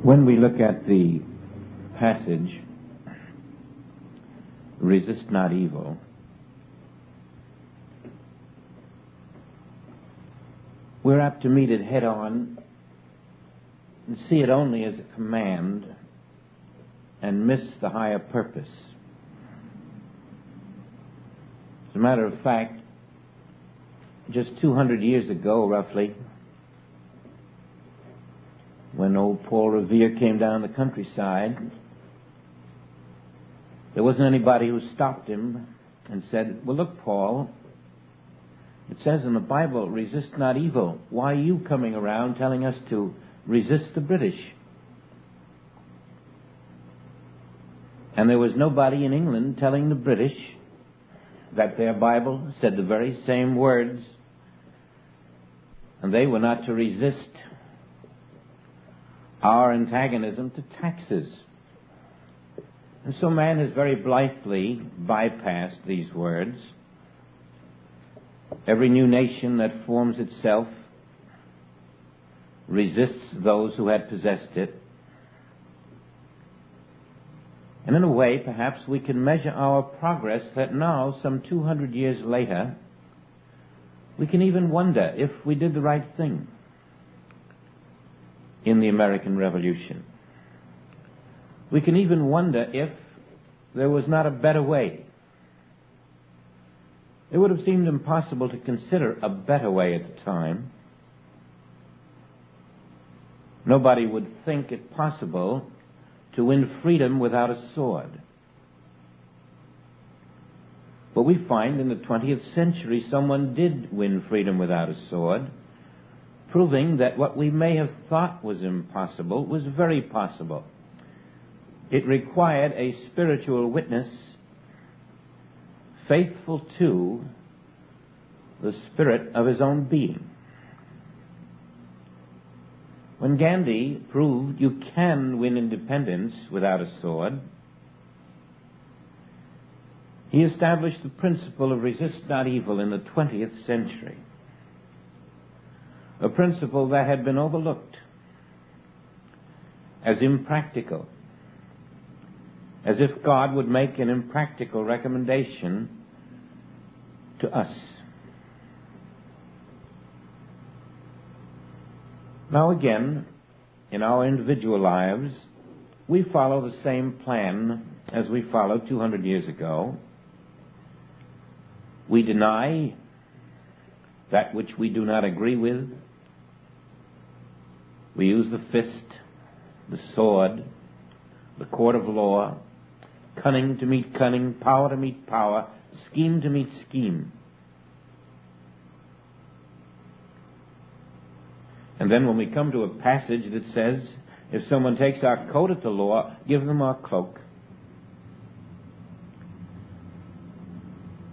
When we look at the passage, resist not evil, we're apt to meet it head on and see it only as a command and miss the higher purpose. As a matter of fact, just 200 years ago, roughly, when old Paul Revere came down the countryside, there wasn't anybody who stopped him and said, well, look, Paul, it says in the Bible, resist not evil. Why are you coming around telling us to resist the British? And there was nobody in England telling the British that their Bible said the very same words, and they were not to resist our antagonism to taxes. And so man has very blithely bypassed these words. Every new nation that forms itself resists those who had possessed it. And in a way, perhaps we can measure our progress that now, some 200 years later, we can even wonder if we did the right thing in the American Revolution. We can even wonder if there was not a better way. It would have seemed impossible to consider a better way at the time. Nobody would think it possible to win freedom without a sword. But we find in the 20th century someone did win freedom without a sword, proving that what we may have thought was impossible was very possible. It required a spiritual witness faithful to the spirit of his own being. When Gandhi proved you can win independence without a sword, he established the principle of resist not evil in the 20th century, a principle that had been overlooked as impractical, as if God would make an impractical recommendation to us. Now again, in our individual lives, we follow the same plan as we followed 200 years ago. We deny that which we do not agree with. We use the fist, the sword, the court of law, cunning to meet cunning, power to meet power, scheme to meet scheme. And then when we come to a passage that says, if someone takes our coat at the law, give them our cloak,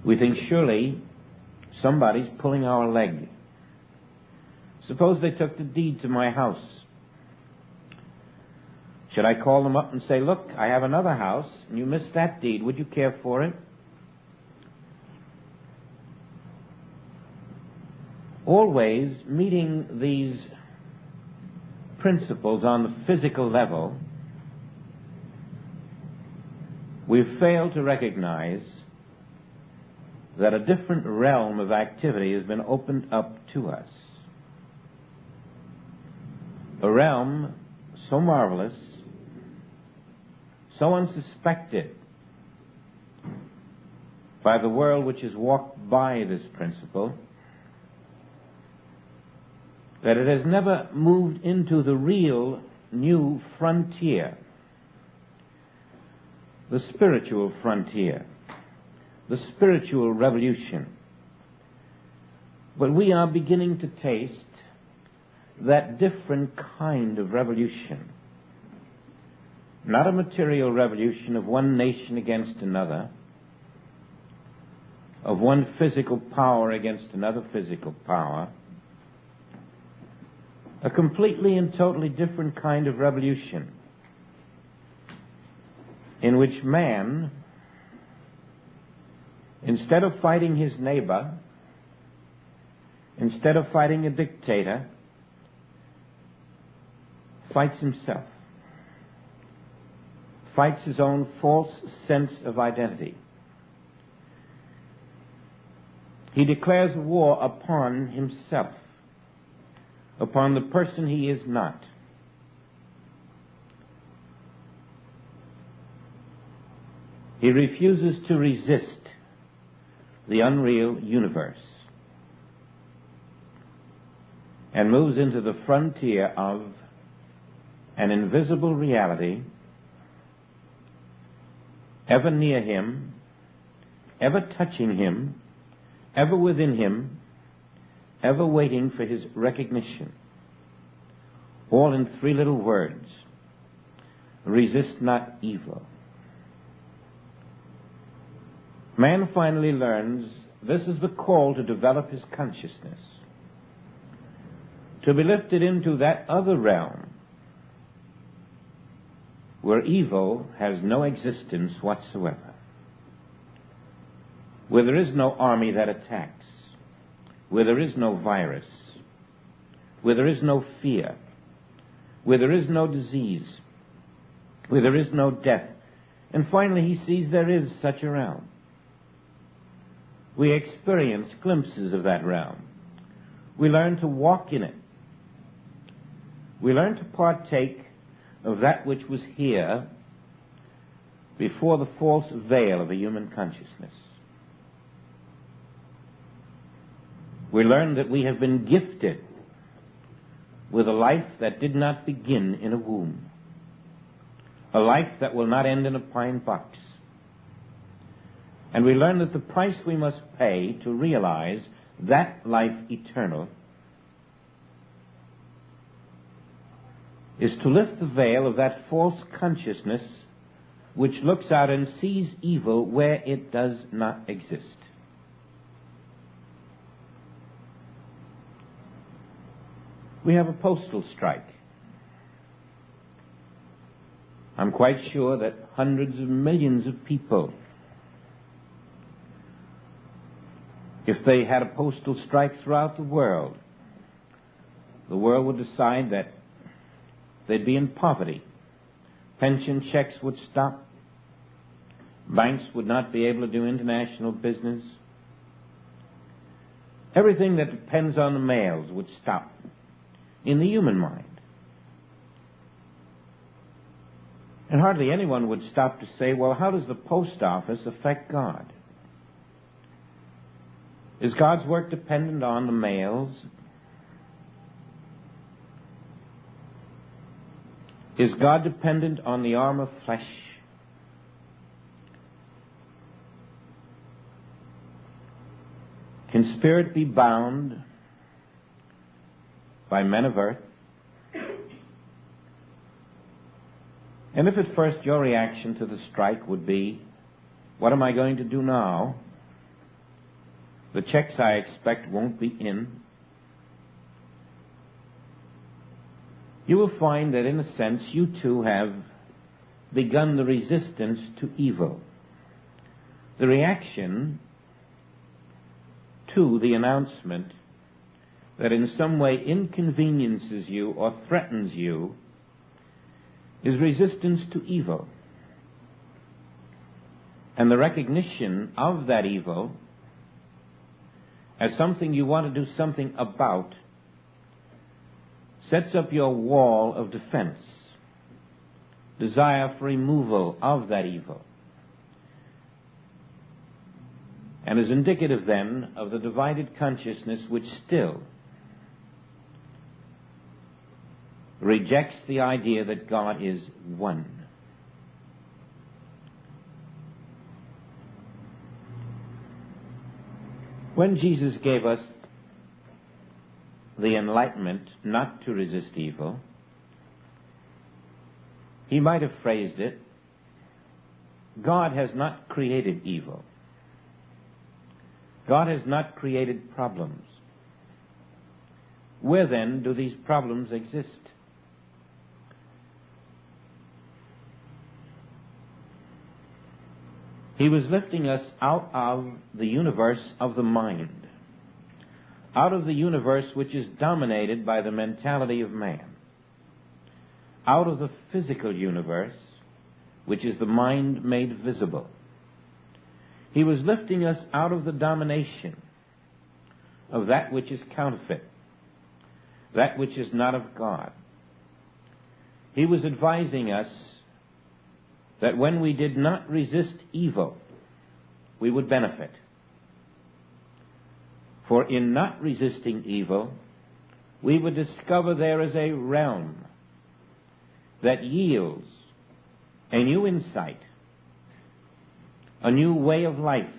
we think surely somebody's pulling our leg. Suppose they took the deed to my house. Should I call them up and say, look, I have another house, and you missed that deed. Would you care for it? Always meeting these principles on the physical level, we've failed to recognize that a different realm of activity has been opened up to us. A realm so marvelous, so unsuspected by the world which has walked by this principle, that it has never moved into the real new frontier, the spiritual frontier, the spiritual revolution. But we are beginning to taste that different kind of revolution. Not a material revolution of one nation against another, of one physical power against another physical power, a completely and totally different kind of revolution in which man, instead of fighting his neighbor, instead of fighting a dictator, fights himself. fights his own false sense of identity. He declares war upon himself, upon the person he is not. He refuses to resist the unreal universe and moves into the frontier of an invisible reality, ever near him, ever touching him, ever within him, ever waiting for his recognition. All in 3 little words: resist not evil. Man finally learns this is the call to develop his consciousness, to be lifted into that other realm where evil has no existence whatsoever, where there is no army that attacks, where there is no virus, where there is no fear, where there is no disease, where there is no death. And finally he sees there is such a realm. We experience glimpses of that realm. We learn to walk in it. We learn to partake of that which was here before the false veil of a human consciousness. We learn that we have been gifted with a life that did not begin in a womb, a life that will not end in a pine box. And we learn that the price we must pay to realize that life eternal is to lift the veil of that false consciousness which looks out and sees evil where it does not exist. We have a postal strike. I'm quite sure that hundreds of millions of people, if they had a postal strike throughout the world would decide that they'd be in poverty. Pension checks would stop. Banks would not be able to do international business. Everything that depends on the mails would stop in the human mind. And hardly anyone would stop to say, well, how does the post office affect God? Is God's work dependent on the mails? Is God dependent on the arm of flesh? Can spirit be bound by men of earth? And if at first your reaction to the strike would be, what am I going to do now? The checks I expect won't be in. You will find that in a sense you too have begun the resistance to evil. The reaction to the announcement that in some way inconveniences you or threatens you is resistance to evil. And the recognition of that evil as something you want to do something about sets up your wall of defense, desire for removal of that evil, and is indicative then of the divided consciousness which still rejects the idea that God is one. When Jesus gave us the enlightenment not to resist evil, he might have phrased it, God has not created evil. God has not created problems. Where then do these problems exist? He was lifting us out of the universe of the mind, out of the universe which is dominated by the mentality of man, out of the physical universe which is the mind made visible. He was lifting us out of the domination of that which is counterfeit, that which is not of God. He was advising us that when we did not resist evil, we would benefit. For in not resisting evil, we would discover there is a realm that yields a new insight, a new way of life,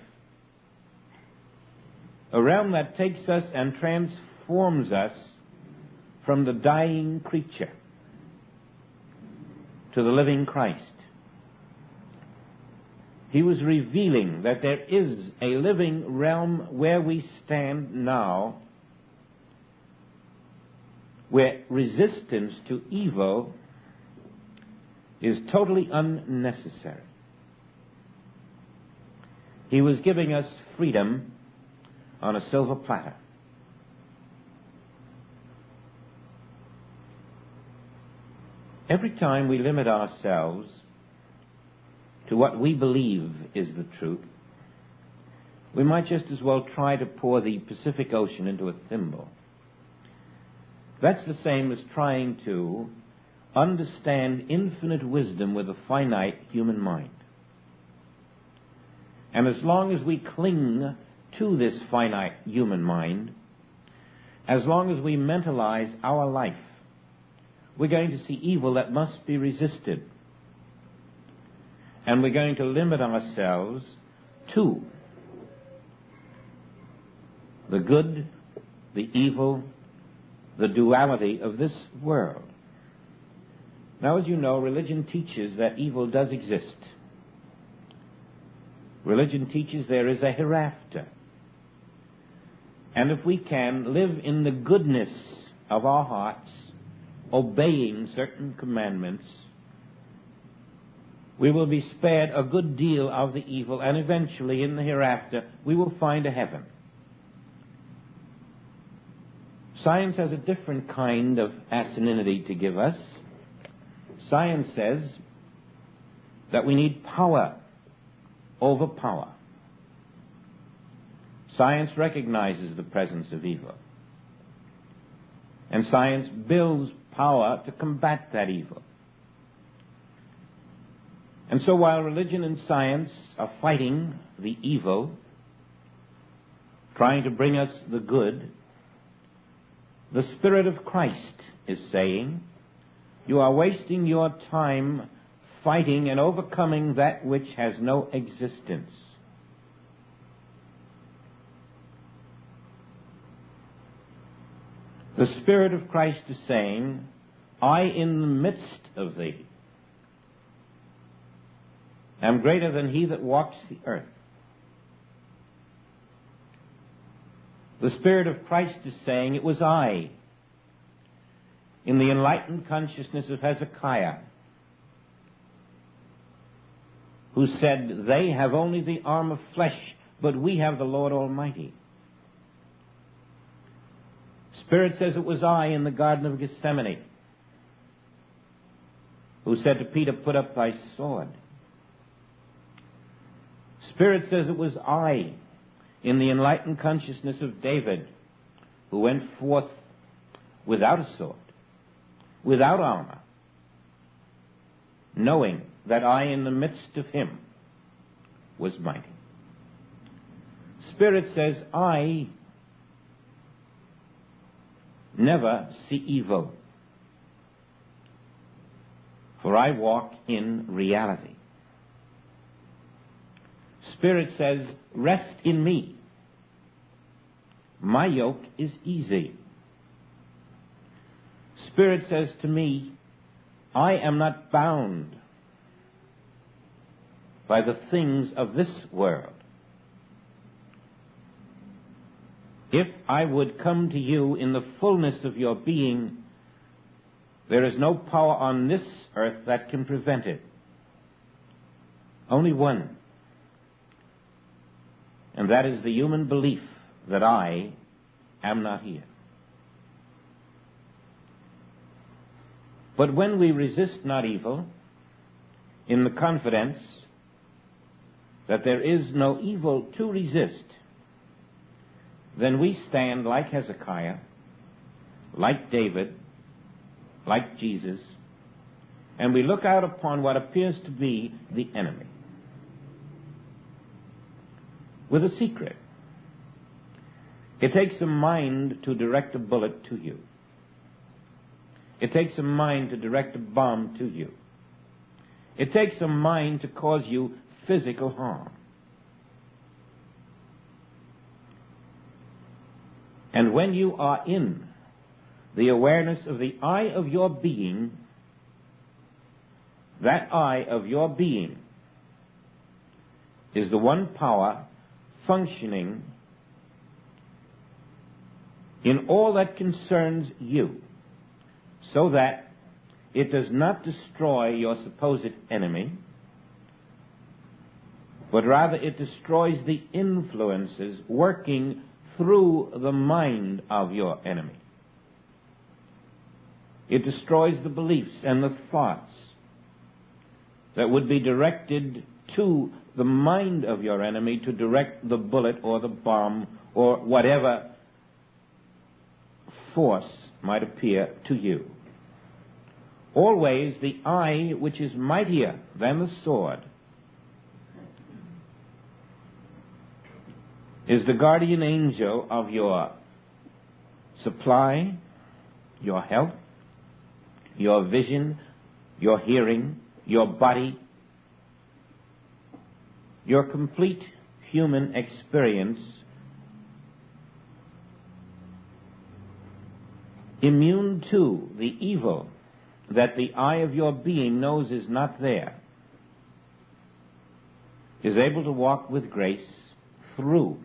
a realm that takes us and transforms us from the dying creature to the living Christ. He was revealing that there is a living realm where we stand now, where resistance to evil is totally unnecessary. He was giving us freedom on a silver platter. Every time we limit ourselves to what we believe is the truth, we might just as well try to pour the Pacific Ocean into a thimble. That's the same as trying to understand infinite wisdom with a finite human mind. And as long as we cling to this finite human mind, as long as we mentalize our life, we're going to see evil that must be resisted. And we're going to limit ourselves to the good, the evil, the duality of this world. Now, as you know, religion teaches that evil does exist. Religion teaches there is a hereafter. And if we can live in the goodness of our hearts, obeying certain commandments, we will be spared a good deal of the evil, and eventually in the hereafter we will find a heaven. Science has a different kind of asininity to give us. Science says that we need power over power. Science recognizes the presence of evil. And science builds power to combat that evil. And so while religion and science are fighting the evil, trying to bring us the good, the Spirit of Christ is saying, you are wasting your time fighting and overcoming that which has no existence. The Spirit of Christ is saying, I in the midst of thee am greater than he that walks the earth. The Spirit of Christ is saying, it was I, in the enlightened consciousness of Hezekiah, who said, they have only the arm of flesh, but we have the Lord Almighty. Spirit says it was I in the Garden of Gethsemane, who said to Peter, put up thy sword. Spirit says it was I in the enlightened consciousness of David, who went forth without a sword, without armor, knowing that I in the midst of him was mighty. Spirit says, I never see evil, for I walk in reality. Spirit says, rest in me. My yoke is easy. Spirit says to me, I am not bound by the things of this world. If I would come to you in the fullness of your being, there is no power on this earth that can prevent it. Only one. And that is the human belief that I am not here. But when we resist not evil, in the confidence that there is no evil to resist, then we stand like Hezekiah, like David, like Jesus, and we look out upon what appears to be the enemy with a secret. It takes a mind to direct a bullet to you. It takes a mind to direct a bomb to you. It takes a mind to cause you physical harm. And when you are in the awareness of the eye of your being, that eye of your being is the one power functioning in all that concerns you, so that it does not destroy your supposed enemy, but rather it destroys the influences working through the mind of your enemy. It destroys the beliefs and the thoughts that would be directed to the mind of your enemy to direct the bullet or the bomb or whatever force might appear to you. Always the eye which is mightier than the sword is the guardian angel of your supply, your health, your vision, your hearing, your body, your complete human experience, immune to the evil that the eye of your being knows is not there, is able to walk with grace through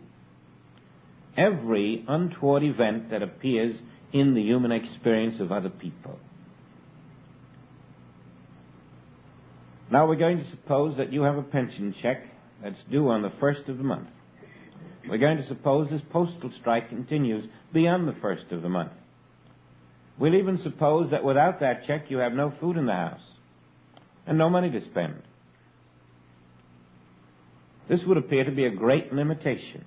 every untoward event that appears in the human experience of other people. Now we're going to suppose that you have a pension check that's due on the 1st of the month. We're going to suppose this postal strike continues beyond the 1st of the month. We'll even suppose that without that check you have no food in the house and no money to spend. This would appear to be a great limitation,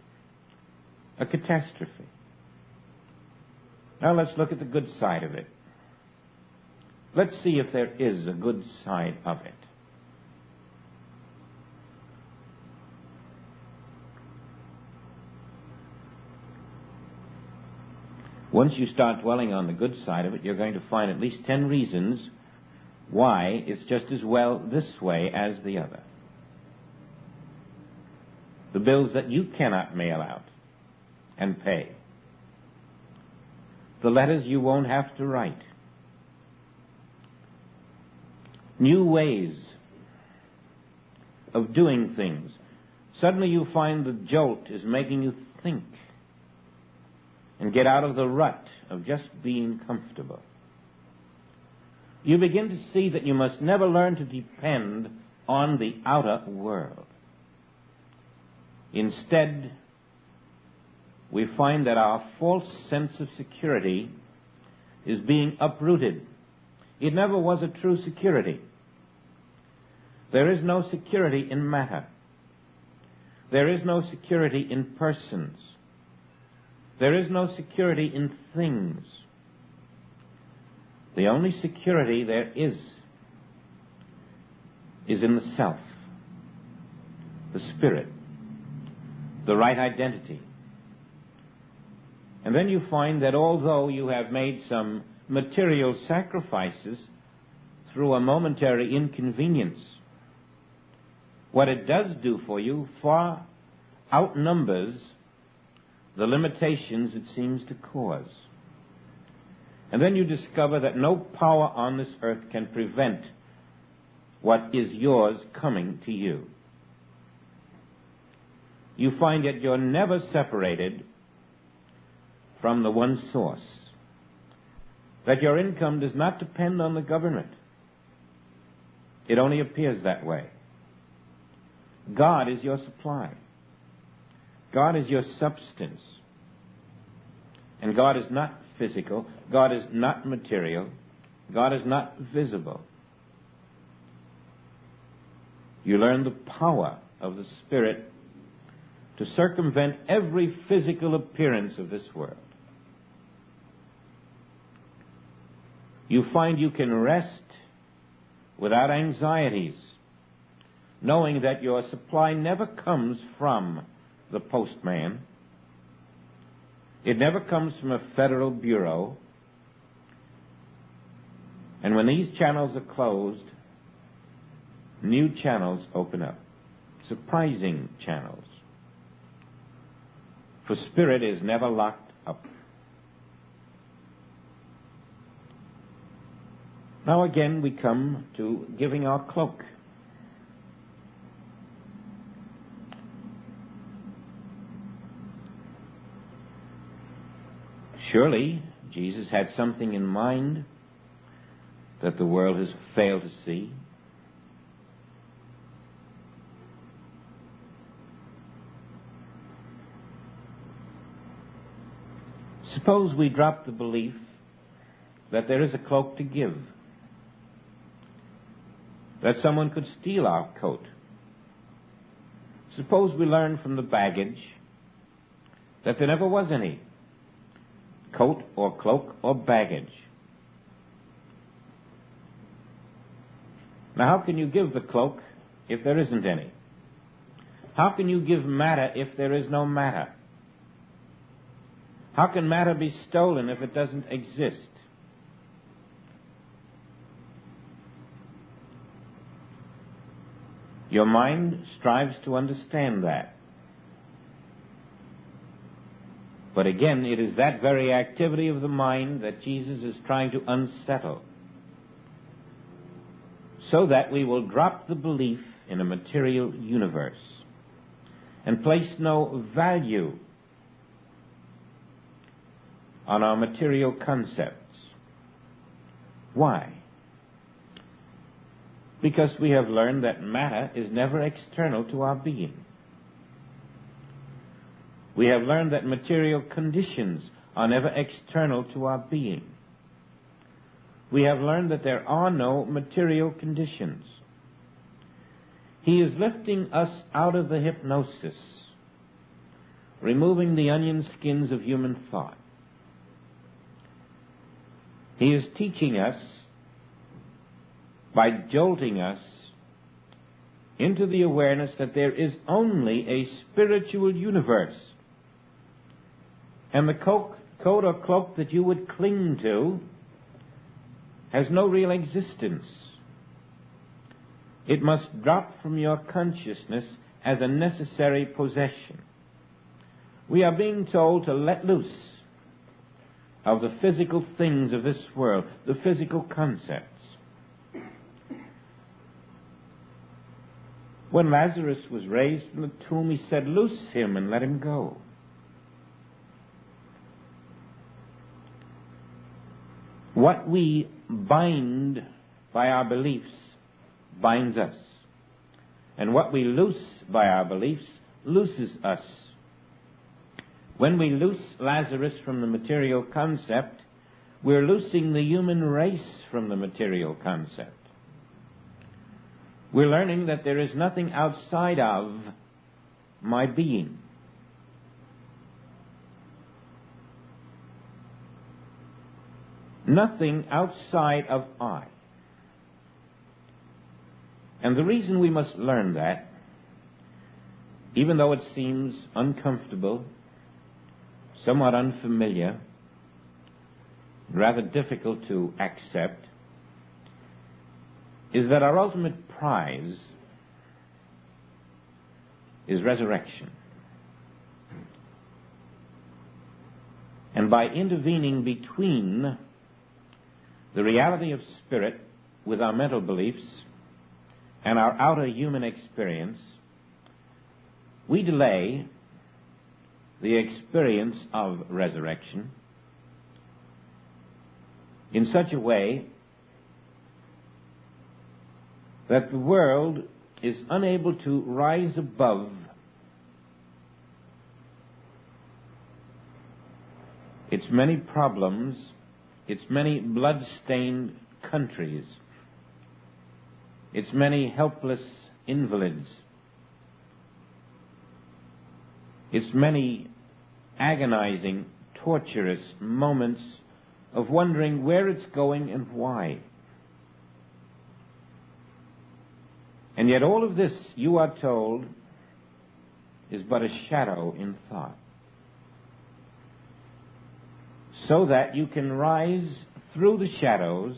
a catastrophe. Now let's look at the good side of it. Let's see if there is a good side of it. Once you start dwelling on the good side of it, you're going to find at least 10 reasons why it's just as well this way as the other. The bills that you cannot mail out and pay. The letters you won't have to write. New ways of doing things. Suddenly you find the jolt is making you think and get out of the rut of just being comfortable. You begin to see that you must never learn to depend on the outer world. Instead, we find that our false sense of security is being uprooted. It never was a true security. There is no security in matter. There is no security in persons. There is no security in things. The only security there is in the self, the spirit, the right identity. And then you find that although you have made some material sacrifices through a momentary inconvenience, what it does do for you far outnumbers the limitations it seems to cause. And then you discover that no power on this earth can prevent what is yours coming to you. You find that you're never separated from the one source, that your income does not depend on the government. It only appears that way. God is your supply. God is your substance. And God is not physical. God is not material. God is not visible. You learn the power of the Spirit to circumvent every physical appearance of this world. You find you can rest without anxieties, knowing that your supply never comes from the postman. It never comes from a federal bureau. And when these channels are closed, new channels open up, surprising channels. For spirit is never locked up. Now again we come to giving our cloak. Surely Jesus had something in mind that the world has failed to see. Suppose we drop the belief that there is a cloak to give, that someone could steal our coat. Suppose we learn from the baggage that there never was any coat or cloak or baggage. Now, how can you give the cloak if there isn't any? How can you give matter if there is no matter? How can matter be stolen if it doesn't exist? Your mind strives to understand that. But again, it is that very activity of the mind that Jesus is trying to unsettle, so that we will drop the belief in a material universe and place no value on our material concepts. Why? Because we have learned that matter is never external to our being. We have learned that material conditions are never external to our being. We have learned that there are no material conditions. He is lifting us out of the hypnosis, removing the onion skins of human thought. He is teaching us by jolting us into the awareness that there is only a spiritual universe. And the coat or cloak that you would cling to has no real existence. It must drop from your consciousness as a necessary possession. We are being told to let loose of the physical things of this world, the physical concepts. When Lazarus was raised from the tomb, he said, "Loose him and let him go." What we bind by our beliefs binds us. And what we loose by our beliefs looses us. When we loose Lazarus from the material concept, we're loosing the human race from the material concept. We're learning that there is nothing outside of my being. Nothing outside of I. And the reason we must learn that, even though it seems uncomfortable, somewhat unfamiliar, rather difficult to accept, is that our ultimate prize is resurrection. And by intervening between the reality of spirit with our mental beliefs and our outer human experience, we delay the experience of resurrection in such a way that the world is unable to rise above its many problems, its many blood-stained countries, its many helpless invalids, its many agonizing, torturous moments of wondering where it's going and why. And yet all of this, you are told, is but a shadow in thought, so that you can rise through the shadows,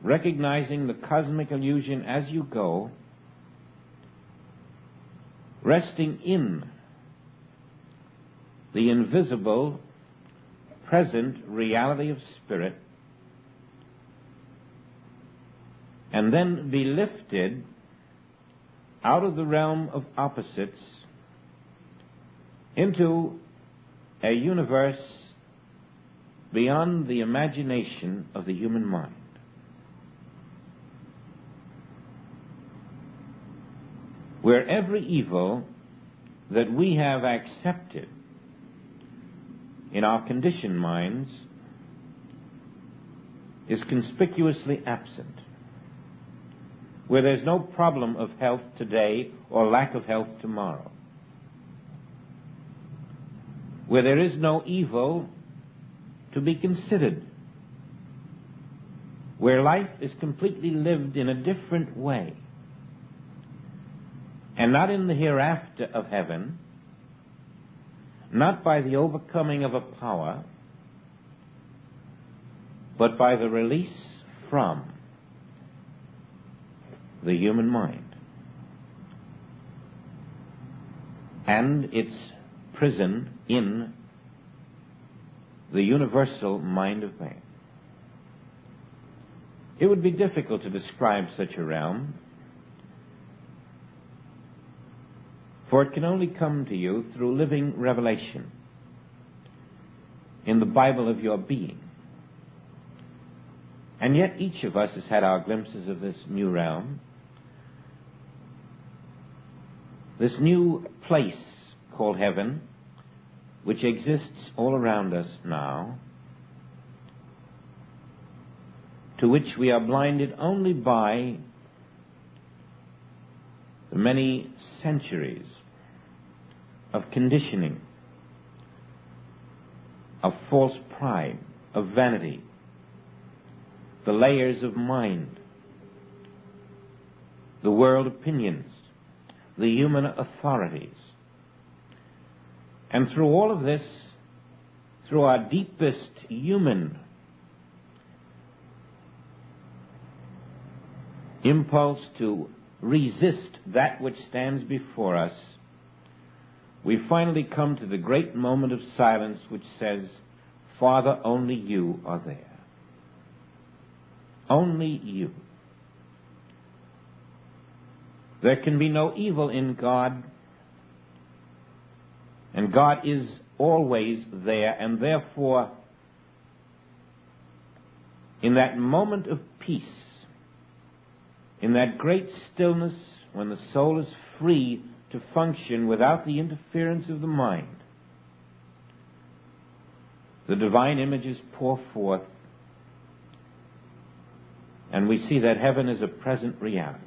recognizing the cosmic illusion as you go, resting in the invisible, present reality of spirit, and then be lifted out of the realm of opposites into a universe beyond the imagination of the human mind. Where every evil that we have accepted in our conditioned minds is conspicuously absent. Where there's no problem of health today or lack of health tomorrow. Where there is no evil to be considered. Where life is completely lived in a different way. And not in the hereafter of heaven, not by the overcoming of a power, but by the release from the human mind and its prison in the universal mind of man. It would be difficult to describe such a realm, for it can only come to you through living revelation in the Bible of your being. And yet each of us has had our glimpses of this new realm, this new place called heaven, which exists all around us now, to which we are blinded only by the many centuries of conditioning, of false pride, of vanity, the layers of mind, the world opinions, the human authorities. And through all of this, through our deepest human impulse to resist that which stands before us, we finally come to the great moment of silence which says, Father, only you are there. Only you. There can be no evil in God, and God is always there, and therefore, in that moment of peace, in that great stillness when the soul is free to function without the interference of the mind, the divine images pour forth, and we see that heaven is a present reality.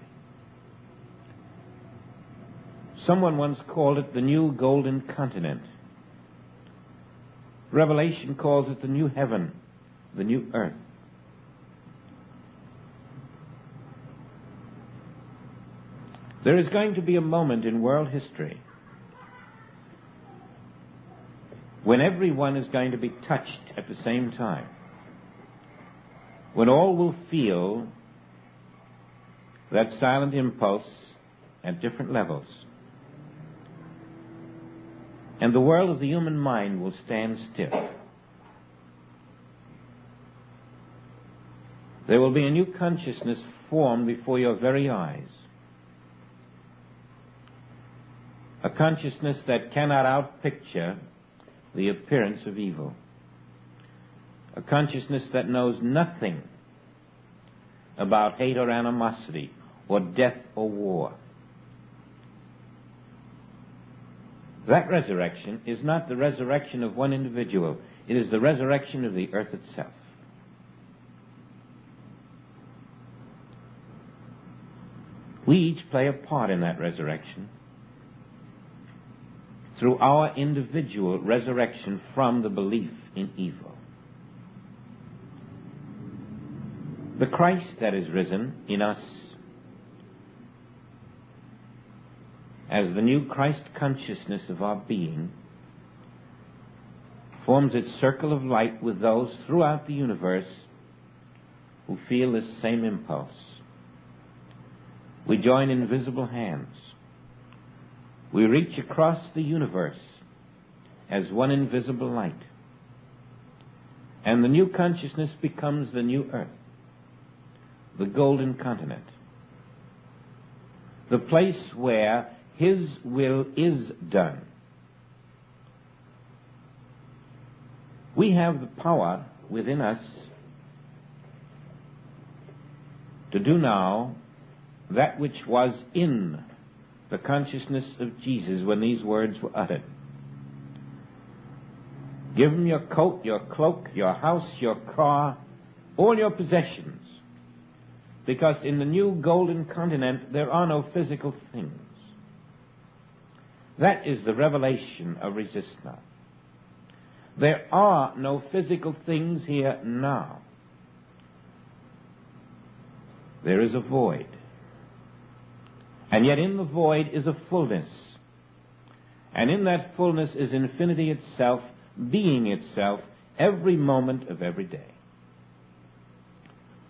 Someone once called it the new golden continent. Revelation calls it the new heaven, the new earth. There is going to be a moment in world history when everyone is going to be touched at the same time, when all will feel that silent impulse at different levels, and the world of the human mind will stand still. There will be a new consciousness formed before your very eyes, a consciousness that cannot outpicture the appearance of evil, a consciousness that knows nothing about hate or animosity or death or war. That resurrection is not the resurrection of one individual. It is the resurrection of the earth itself. We each play a part in that resurrection through our individual resurrection from the belief in evil. The Christ that is risen in us as the new Christ consciousness of our being forms its circle of light with those throughout the universe who feel this same impulse. We join invisible hands. We reach across the universe as one invisible light. And the new consciousness becomes the new earth, the golden continent, the place where His will is done. We have the power within us to do now that which was in the consciousness of Jesus when these words were uttered. Give Him your coat, your cloak, your house, your car, all your possessions, because in the new golden continent there are no physical things. That is the revelation of Resist Not. There are no physical things here now. There is a void. And yet in the void is a fullness. And in that fullness is infinity itself, being itself, every moment of every day.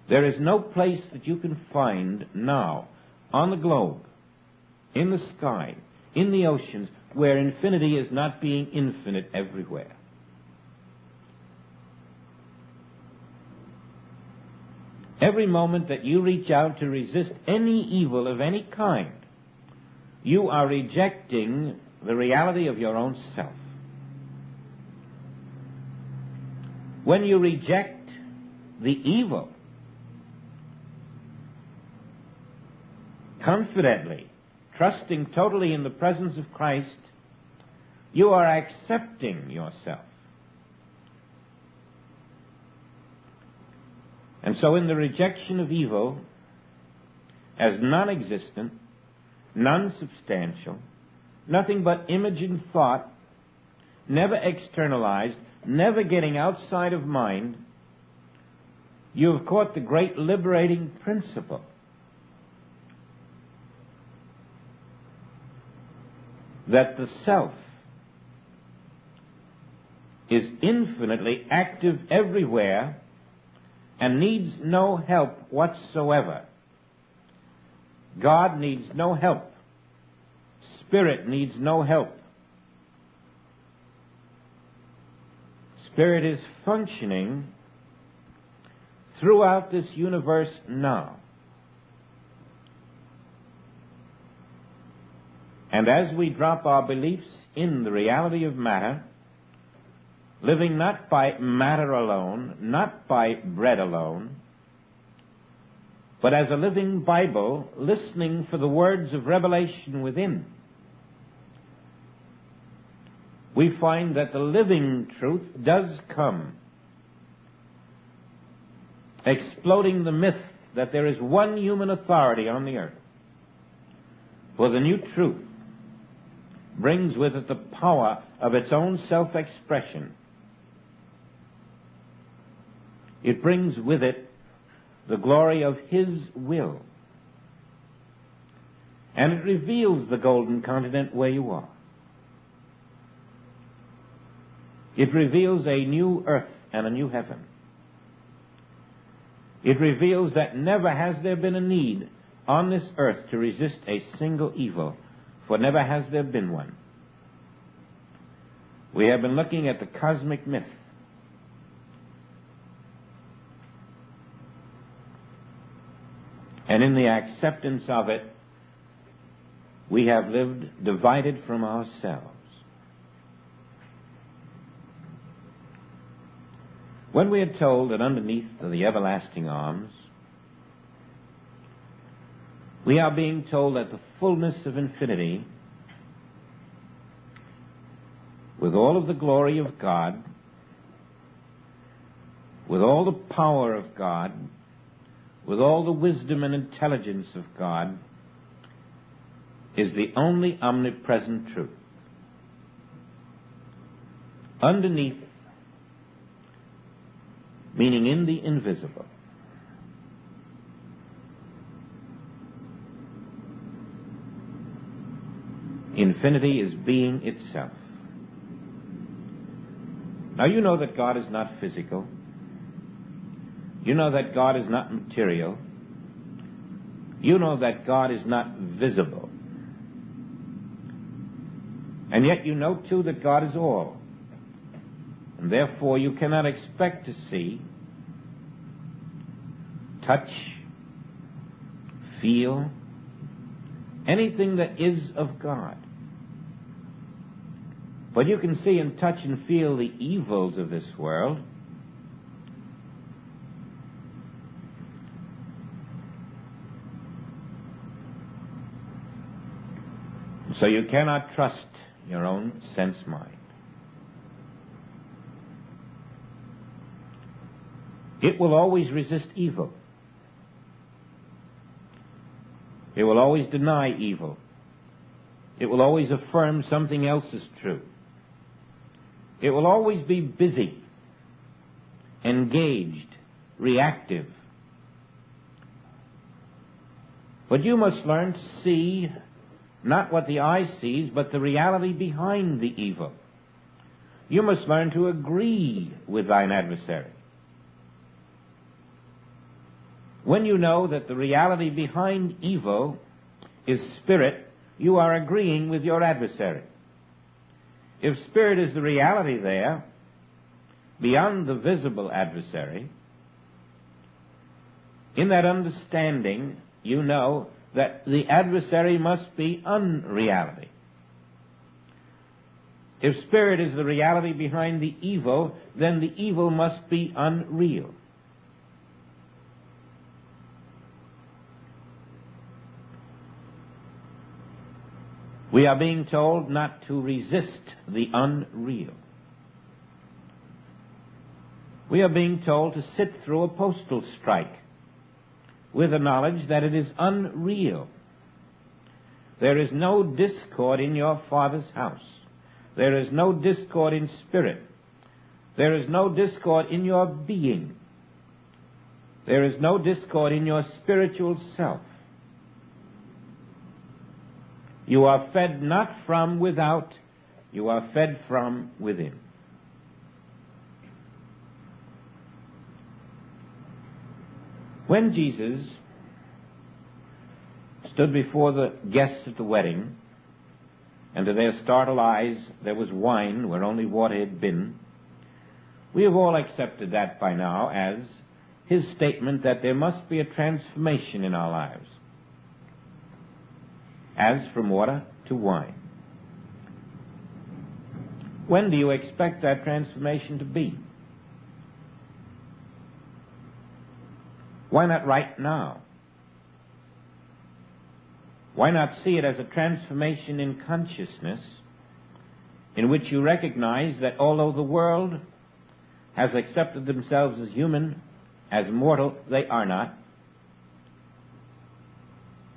There is no place that you can find now on the globe, in the sky, in the oceans, where infinity is not being infinite everywhere. Every moment that you reach out to resist any evil of any kind, you are rejecting the reality of your own self. When you reject the evil confidently, trusting totally in the presence of Christ, you are accepting yourself. And so in the rejection of evil as non-existent, non-substantial, nothing but image and thought, never externalized, never getting outside of mind, you have caught the great liberating principle. That the self is infinitely active everywhere and needs no help whatsoever. God needs no help. Spirit needs no help. Spirit is functioning throughout this universe now. And as we drop our beliefs in the reality of matter, living not by matter alone, not by bread alone, but as a living Bible, listening for the words of revelation within, we find that the living truth does come, exploding the myth that there is one human authority on the earth. For the new truth brings with it the power of its own self-expression. It brings with it the glory of His will. And it reveals the golden continent where you are. It reveals a new earth and a new heaven. It reveals that never has there been a need on this earth to resist a single evil, for never has there been one. We have been looking at the cosmic myth. And in the acceptance of it, we have lived divided from ourselves. When we are told that underneath are the everlasting arms, we are being told that the fullness of infinity, with all of the glory of God, with all the power of God, with all the wisdom and intelligence of God, is the only omnipresent truth. Underneath, meaning in the invisible, infinity is being itself. Now you know that God is not physical. You know that God is not material. You know that God is not visible. And yet you know too that God is all. And therefore you cannot expect to see, touch, feel anything that is of God. But you can see and touch and feel the evils of this world. So you cannot trust your own sense mind. It will always resist evil. It will always deny evil. It will always affirm something else is true. It will always be busy, engaged, reactive. But you must learn to see not what the eye sees, but the reality behind the evil. You must learn to agree with thine adversary. When you know that the reality behind evil is spirit, you are agreeing with your adversary. If spirit is the reality there, beyond the visible adversary, in that understanding, you know that the adversary must be unreality. If spirit is the reality behind the evil, then the evil must be unreal. We are being told not to resist the unreal. We are being told to sit through a postal strike with the knowledge that it is unreal. There is no discord in your Father's house. There is no discord in spirit. There is no discord in your being. There is no discord in your spiritual self. You are fed not from without, you are fed from within. When Jesus stood before the guests at the wedding, and to their startled eyes there was wine where only water had been, we have all accepted that by now as his statement that there must be a transformation in our lives, as from water to wine. When do you expect that transformation to be? Why not right now? Why not see it as a transformation in consciousness in which you recognize that although the world has accepted themselves as human, as mortal, they are not.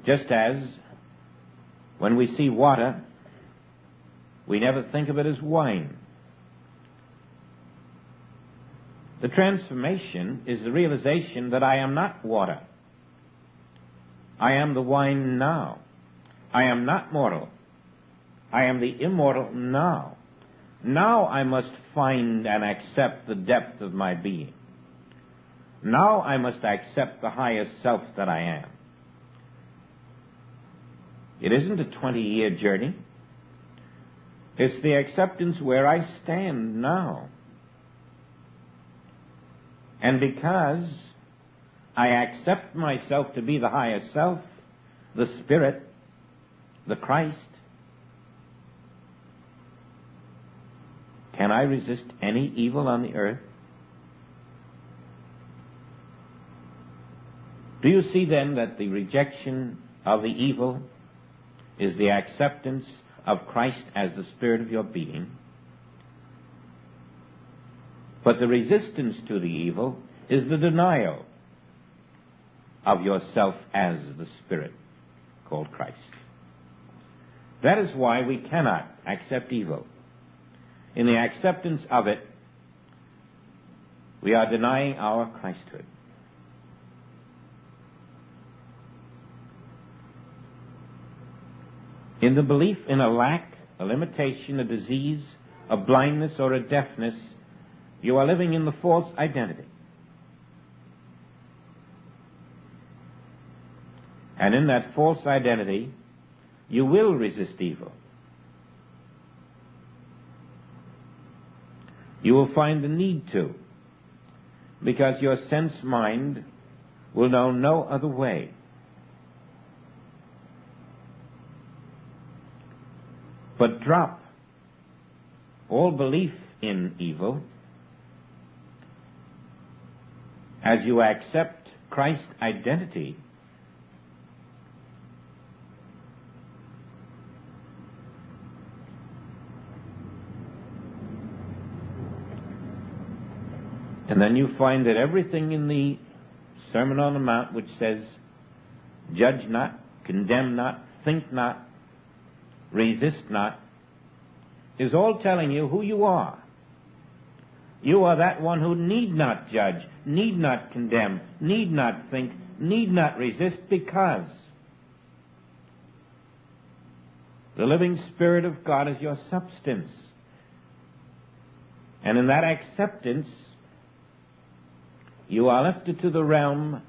Just as when we see water, we never think of it as wine. The transformation is the realization that I am not water. I am the wine now. I am not mortal. I am the immortal now. Now I must find and accept the depth of my being. Now I must accept the highest self that I am. It isn't a 20-year journey. It's the acceptance where I stand now. And because I accept myself to be the highest self, the Spirit, the Christ, can I resist any evil on the earth? Do you see then that the rejection of the evil is the acceptance of Christ as the Spirit of your being? But the resistance to the evil is the denial of yourself as the Spirit called Christ. That is why we cannot accept evil. In the acceptance of it, we are denying our Christhood. In the belief in a lack, a limitation, a disease, a blindness, or a deafness, you are living in the false identity. And in that false identity, you will resist evil. You will find the need to, because your sense mind will know no other way. But drop all belief in evil as you accept Christ's identity. And then you find that everything in the Sermon on the Mount which says, judge not, condemn not, think not, resist not, is all telling you who you are. You are that one who need not judge, need not condemn, need not think, need not resist, because the living Spirit of God is your substance. And in that acceptance, you are lifted to the realm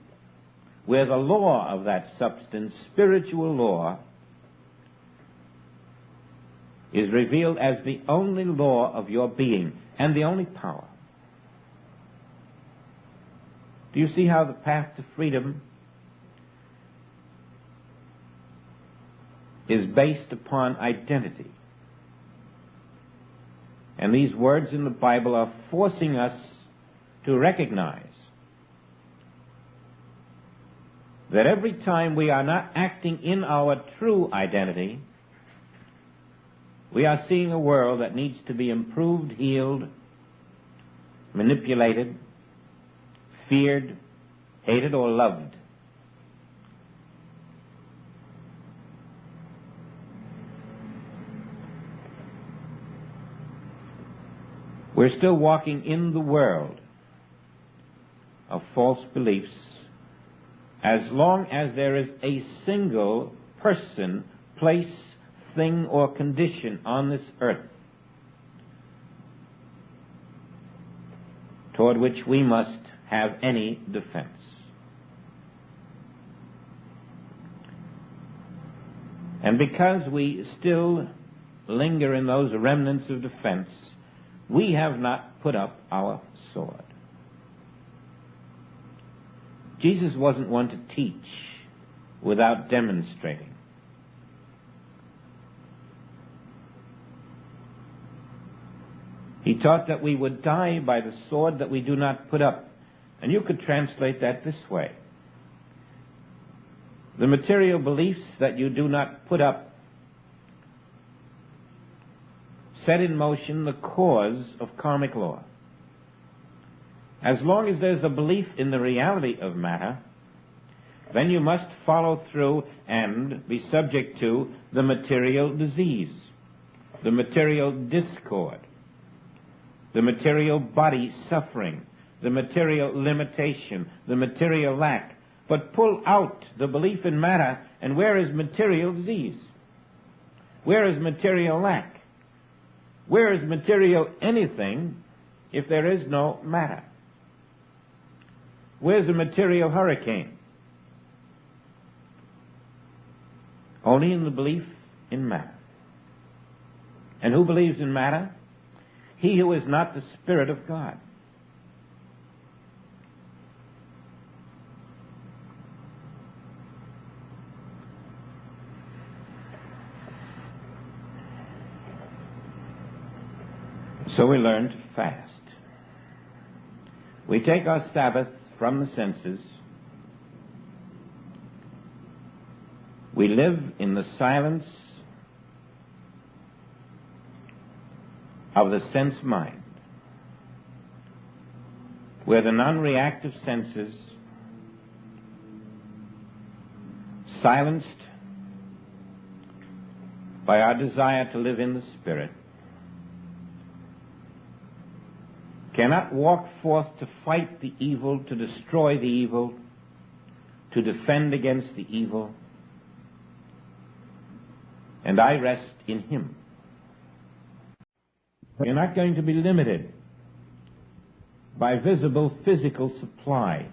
where the law of that substance, spiritual law, is revealed as the only law of your being and the only power. Do you see how the path to freedom is based upon identity? And these words in the Bible are forcing us to recognize that every time we are not acting in our true identity, we are seeing a world that needs to be improved, healed, manipulated, feared, hated, or loved. We're still walking in the world of false beliefs as long as there is a single person, place, thing, or condition on this earth toward which we must have any defense. And because we still linger in those remnants of defense, we have not put up our sword. Jesus wasn't one to teach without demonstrating. He taught that we would die by the sword that we do not put up. And you could translate that this way. The material beliefs that you do not put up set in motion the cause of karmic law. As long as there's a belief in the reality of matter, then you must follow through and be subject to the material disease, the material discord, the material body suffering, the material limitation, the material lack. But pull out the belief in matter, and where is material disease? Where is material lack? Where is material anything if there is no matter? Where's a material hurricane? Only in the belief in matter. And who believes in matter? He who is not the Spirit of God. So we learn to fast. We take our Sabbath from the senses. We live in the silence of the sense mind, where the non-reactive senses, silenced by our desire to live in the Spirit, cannot walk forth to fight the evil, to destroy the evil, to defend against the evil, and I rest in Him. You're not going to be limited by visible physical supply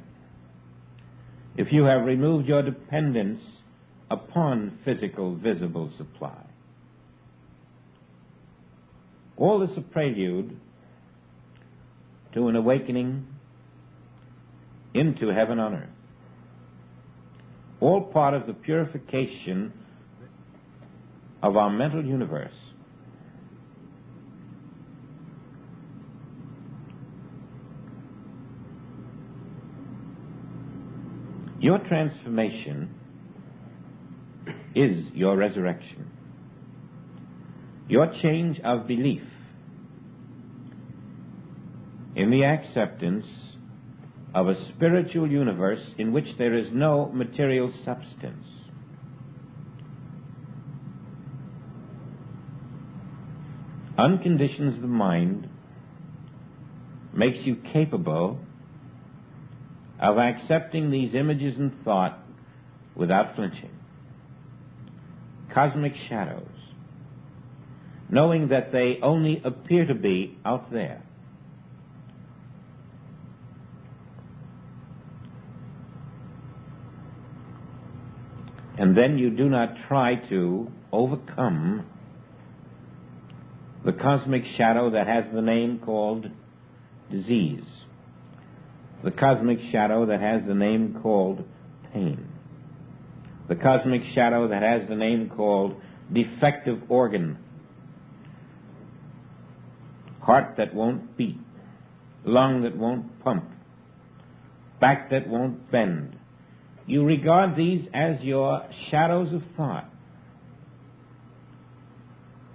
if you have removed your dependence upon physical, visible supply. All this a prelude to an awakening into heaven on earth. All part of the purification of our mental universe. Your transformation is your resurrection. Your change of belief in the acceptance of a spiritual universe in which there is no material substance. Unconditions the mind, makes you capable of accepting these images and thought without flinching. Cosmic shadows, knowing that they only appear to be out there. And then you do not try to overcome the cosmic shadow that has the name called disease, the cosmic shadow that has the name called pain, the cosmic shadow that has the name called defective organ, heart that won't beat, lung that won't pump, back that won't bend. You regard these as your shadows of thought.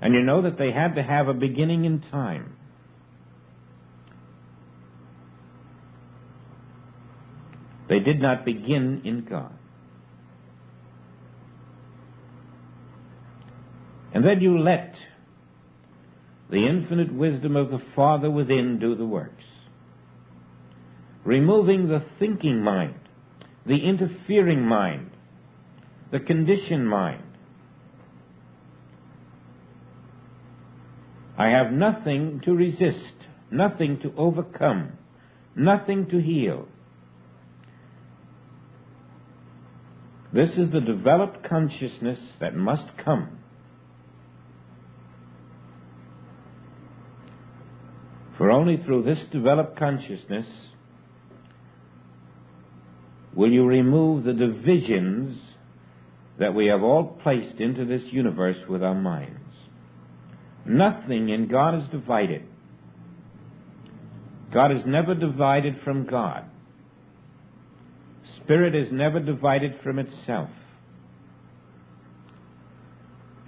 And you know that they had to have a beginning in time. They did not begin in God. And then you let the infinite wisdom of the Father within do the works, removing the thinking mind, the interfering mind, the conditioned mind. I have nothing to resist, nothing to overcome, nothing to heal. This is the developed consciousness that must come. For only through this developed consciousness will you remove the divisions that we have all placed into this universe with our minds. Nothing in God is divided. God is never divided from God. Spirit is never divided from itself.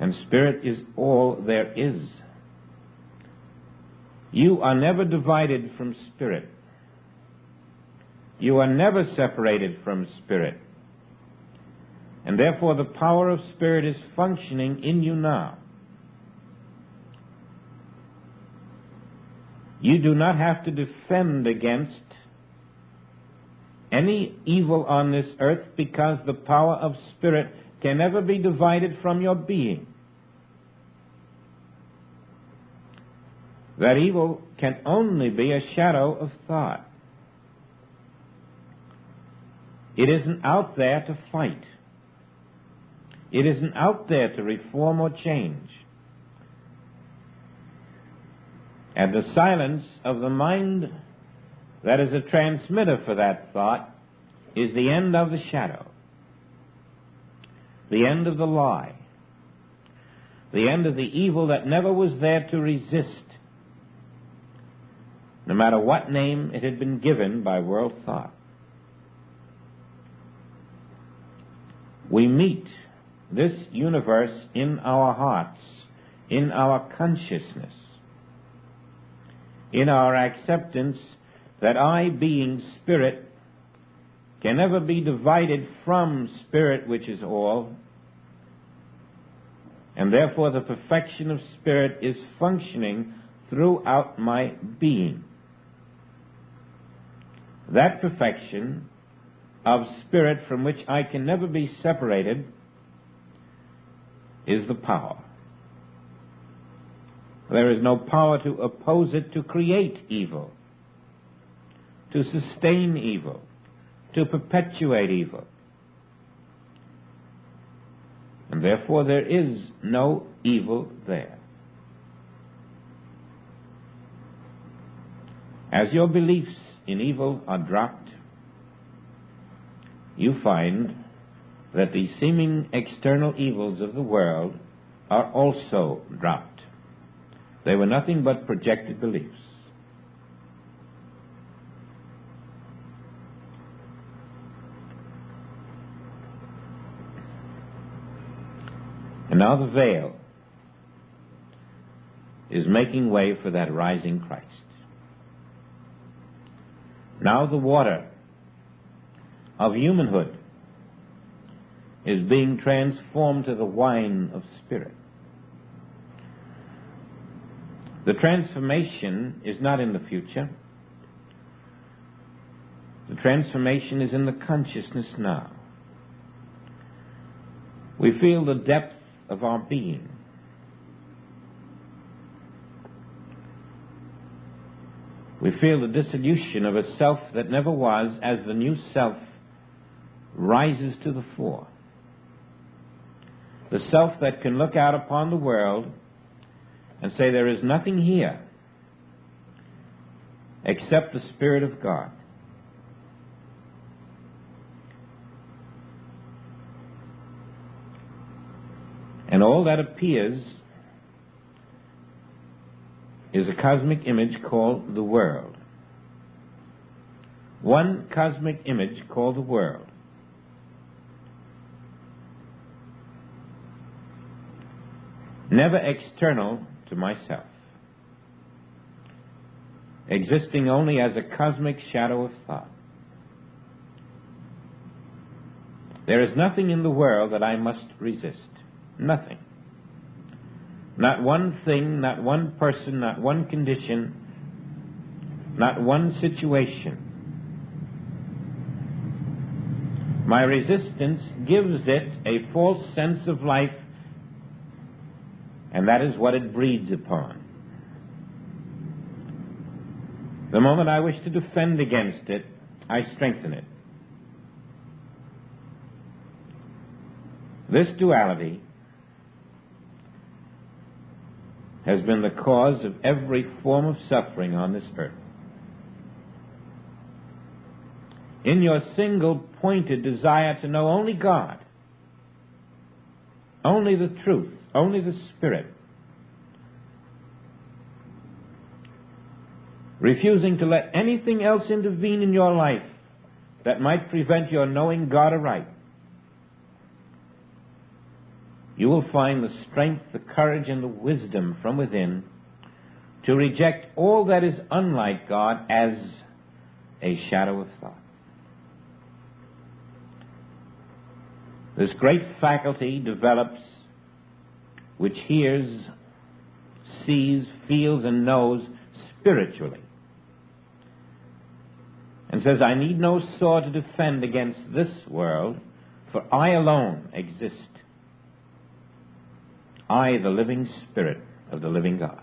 And Spirit is all there is. You are never divided from Spirit. You are never separated from Spirit. And therefore the power of Spirit is functioning in you now. You do not have to defend against any evil on this earth, because the power of Spirit can never be divided from your being. That evil can only be a shadow of thought. It isn't out there to fight. It isn't out there to reform or change. And the silence of the mind that is a transmitter for that thought is the end of the shadow, the end of the lie, the end of the evil that never was there to resist, no matter what name it had been given by world thought. We meet this universe in our hearts, in our consciousness, in our acceptance that I, being Spirit, can never be divided from Spirit, which is all, And therefore the perfection of spirit is functioning throughout my being. That perfection of spirit from which I can never be separated is the power. There is no power to oppose it, to create evil, to sustain evil, to perpetuate evil. And therefore there is no evil there. As your beliefs in evil are dropped, you find that the seeming external evils of the world are also dropped. They were nothing but projected beliefs. And now the veil is making way for that rising Christ. Now the water of humanhood is being transformed to the wine of spirit. The transformation is not in the future. The transformation is in the consciousness now. We feel the depth of our being. We feel the dissolution of a self that never was as the new self rises to the fore. The self that can look out upon the world and say there is nothing here except the Spirit of God. And all that appears is a cosmic image called the world. One cosmic image called the world. Never external to myself, existing only as a cosmic shadow of thought. There is nothing in the world that I must resist. Nothing. Not one thing, not one person, not one condition, not one situation. My resistance gives it a false sense of life, and that is what it breeds upon. The moment I wish to defend against it, I strengthen it. This duality has been the cause of every form of suffering on this earth. In your single-pointed desire to know only God, only the truth, only the Spirit, refusing to let anything else intervene in your life that might prevent your knowing God aright, you will find the strength, the courage, and the wisdom from within to reject all that is unlike God as a shadow of thought. This great faculty develops which hears, sees, feels, and knows spiritually, and says, I need no sword to defend against this world, for I alone exist. I, the living Spirit of the living God.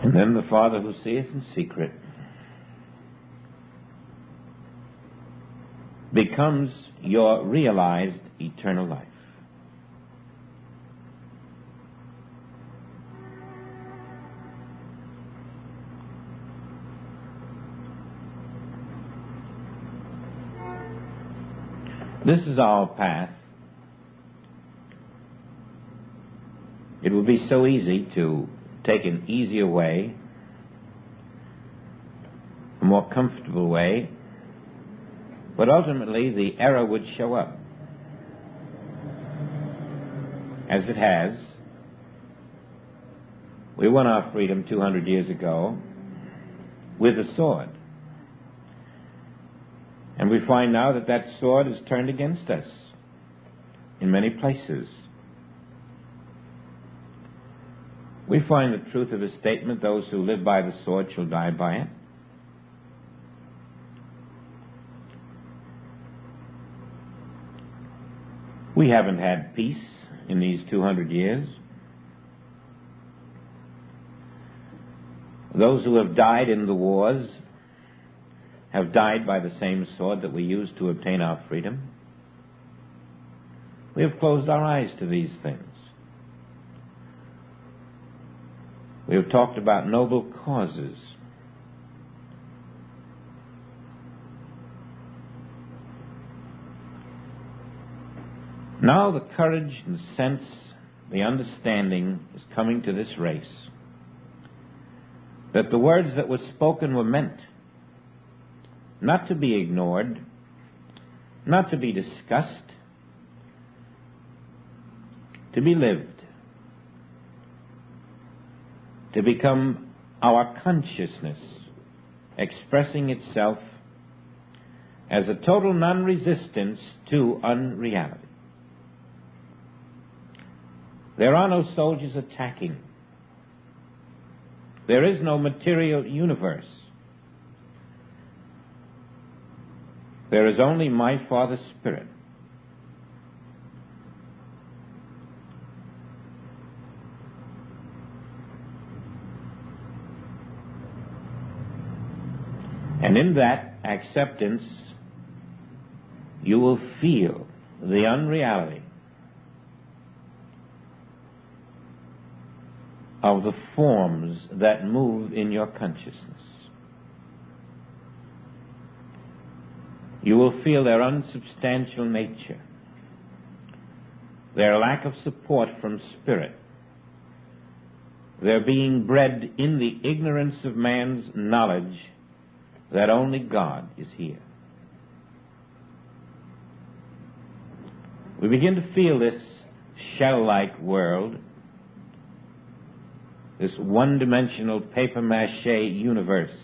And then the Father who seeth in secret becomes your realized eternal life. This is our path. It would be so easy to take an easier way, a more comfortable way, but ultimately the error would show up, as it has We won our freedom 200 years ago with a sword. And we find now that that sword is turned against us in many places. We find the truth of his statement, those who live by the sword shall die by it. We haven't had peace in these 200 years. Those who have died in the wars have died by the same sword that we used to obtain our freedom. We have closed our eyes to these things. We have talked about noble causes. Now the courage and sense, the understanding is coming to this race that the words that were spoken were meant not to be ignored, not to be discussed, to be lived, to become our consciousness, expressing itself as a total non-resistance to unreality. There are no soldiers attacking. There is no material universe. There is only my Father's Spirit. And in that acceptance, you will feel the unreality of the forms that move in your consciousness. You will feel their unsubstantial nature, their lack of support from spirit, their being bred in the ignorance of man's knowledge that only God is here. We begin to feel this shell-like world, this one-dimensional papier-mâché universe,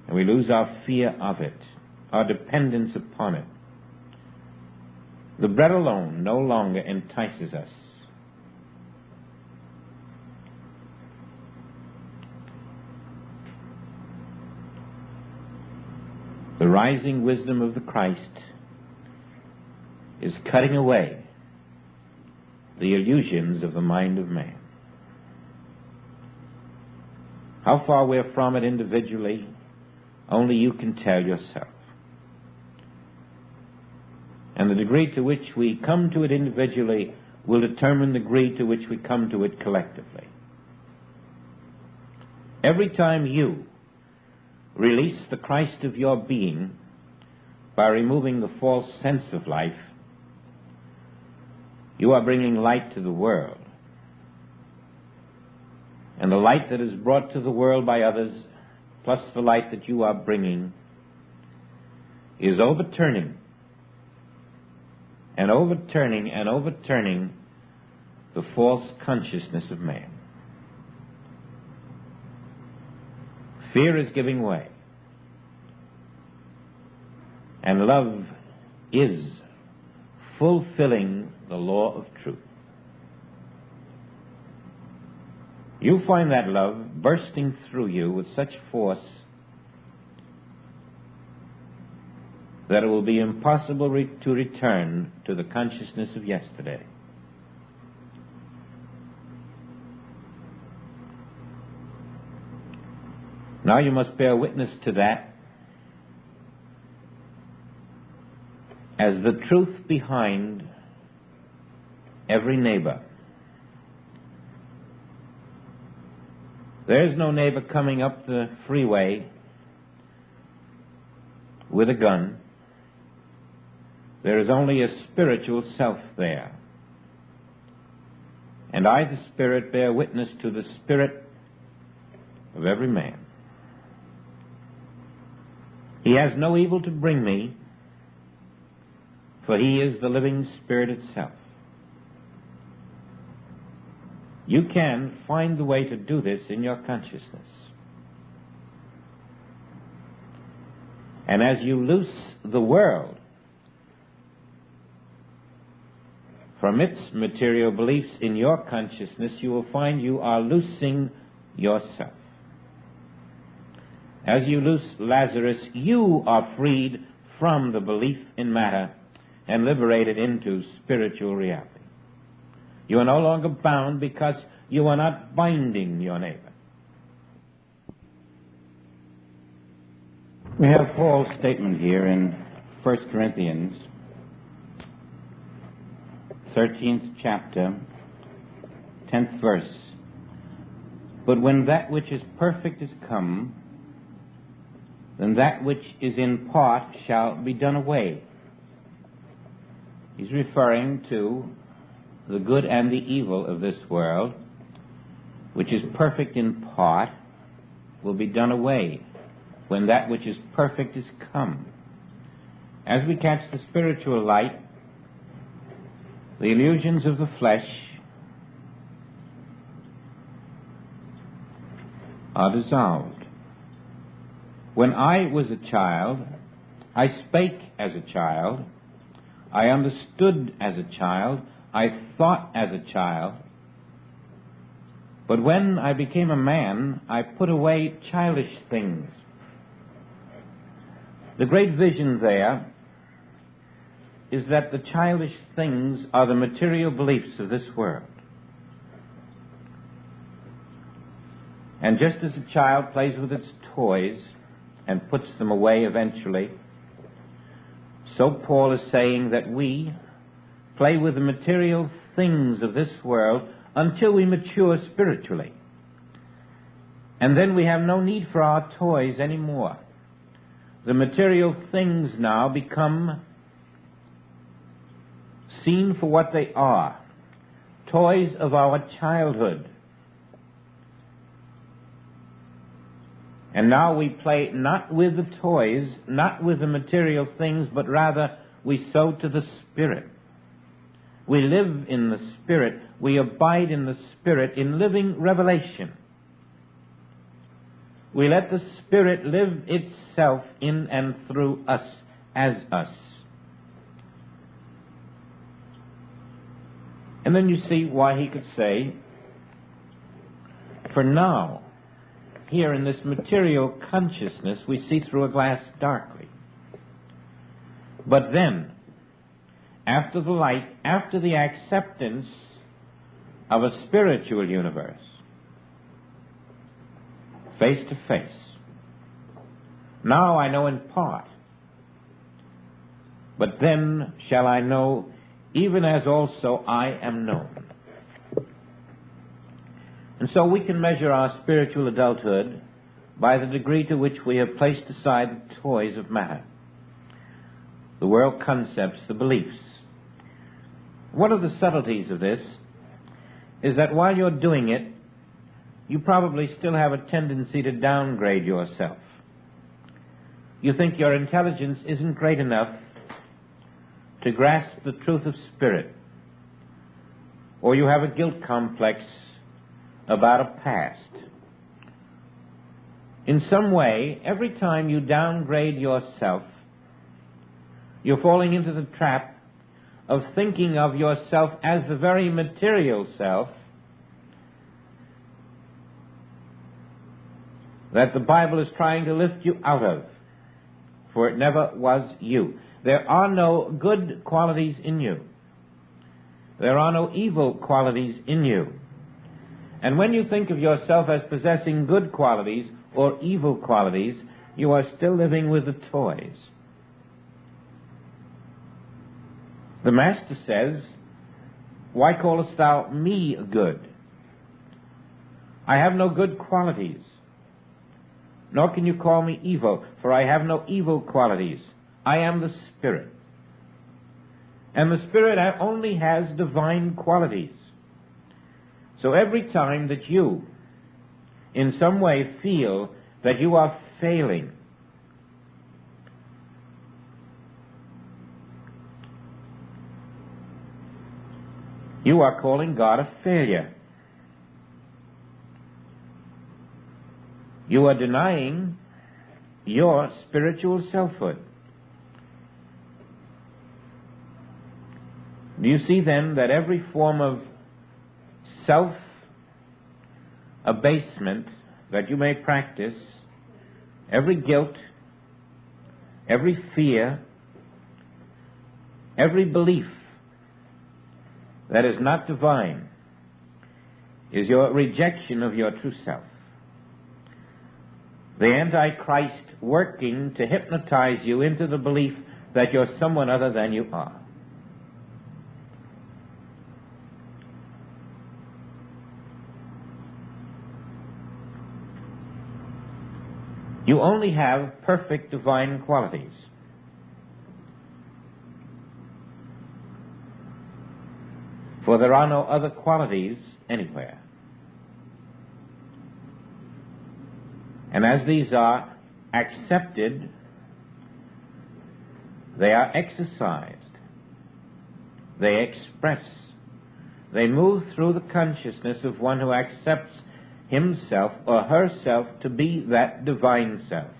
and we lose our fear of it, our dependence upon it. The bread alone no longer entices us. The rising wisdom of the Christ is cutting away the illusions of the mind of man. How far we're from it individually, only you can tell yourself. And the degree to which we come to it individually will determine the degree to which we come to it collectively. Every time you release the Christ of your being by removing the false sense of life, you are bringing light to the world. And the light that is brought to the world by others, plus the light that you are bringing, is overturning and overturning and overturning the false consciousness of man. Fear is giving way, and love is fulfilling the law of truth. You find that love bursting through you with such force that it will be impossible to return to the consciousness of yesterday. Now you must bear witness to that as the truth behind every neighbor. There's no neighbor coming up the freeway with a gun. There is only a spiritual self there. And I, the Spirit, bear witness to the spirit of every man. He has no evil to bring me, for he is the living Spirit itself. You can find the way to do this in your consciousness. And as you loose the world from its material beliefs in your consciousness, you will find you are loosing yourself. As you loose Lazarus, you are freed from the belief in matter and liberated into spiritual reality. You are no longer bound because you are not binding your neighbor. We have Paul's statement here in 1 Corinthians, 13th chapter, 10th verse. But when that which is perfect is come, then that which is in part shall be done away. He's referring to the good and the evil of this world, which is perfect in part, will be done away when that which is perfect is come. As we catch the spiritual light, the illusions of the flesh are dissolved. When I was a child, I spake as a child, I understood as a child, I thought as a child. But when I became a man, I put away childish things. The great vision there is that the childish things are the material beliefs of this world. And just as a child plays with its toys and puts them away eventually, so Paul is saying that we play with the material things of this world until we mature spiritually. And then we have no need for our toys anymore. The material things now become seen for what they are, toys of our childhood. And now we play not with the toys, not with the material things, but rather we sow to the Spirit. We live in the Spirit. We abide in the Spirit in living revelation. We let the Spirit live itself in and through us as us. And then you see why he could say, for now, here in this material consciousness, we see through a glass darkly. But then, after the light, after the acceptance of a spiritual universe, face to face, now I know in part, but then shall I know even as also I am known. And so we can measure our spiritual adulthood by the degree to which we have placed aside the toys of matter, the world concepts, the beliefs. One of the subtleties of this is that while you're doing it, you probably still have a tendency to downgrade yourself. You think your intelligence isn't great enough to grasp the truth of spirit, or you have a guilt complex about a past. In some way, every time you downgrade yourself, you're falling into the trap of thinking of yourself as the very material self that the Bible is trying to lift you out of, for it never was you. There are no good qualities in you. There are no evil qualities in you. And when you think of yourself as possessing good qualities or evil qualities, you are still living with the toys. The Master says, why callest thou me good? I have no good qualities. Nor can you call me evil, for I have no evil qualities. I am the Spirit. And the Spirit only has divine qualities. So every time that you, in some way, feel that you are failing, you are calling God a failure. You are denying your spiritual selfhood. Do you see then that every form of self-abasement that you may practice, every guilt, every fear, every belief that is not divine is your rejection of your true self? The Antichrist working to hypnotize you into the belief that you're someone other than you are. You only have perfect divine qualities. For there are no other qualities anywhere. And as these are accepted, they are exercised, they express, they move through the consciousness of one who accepts himself or herself to be that divine self.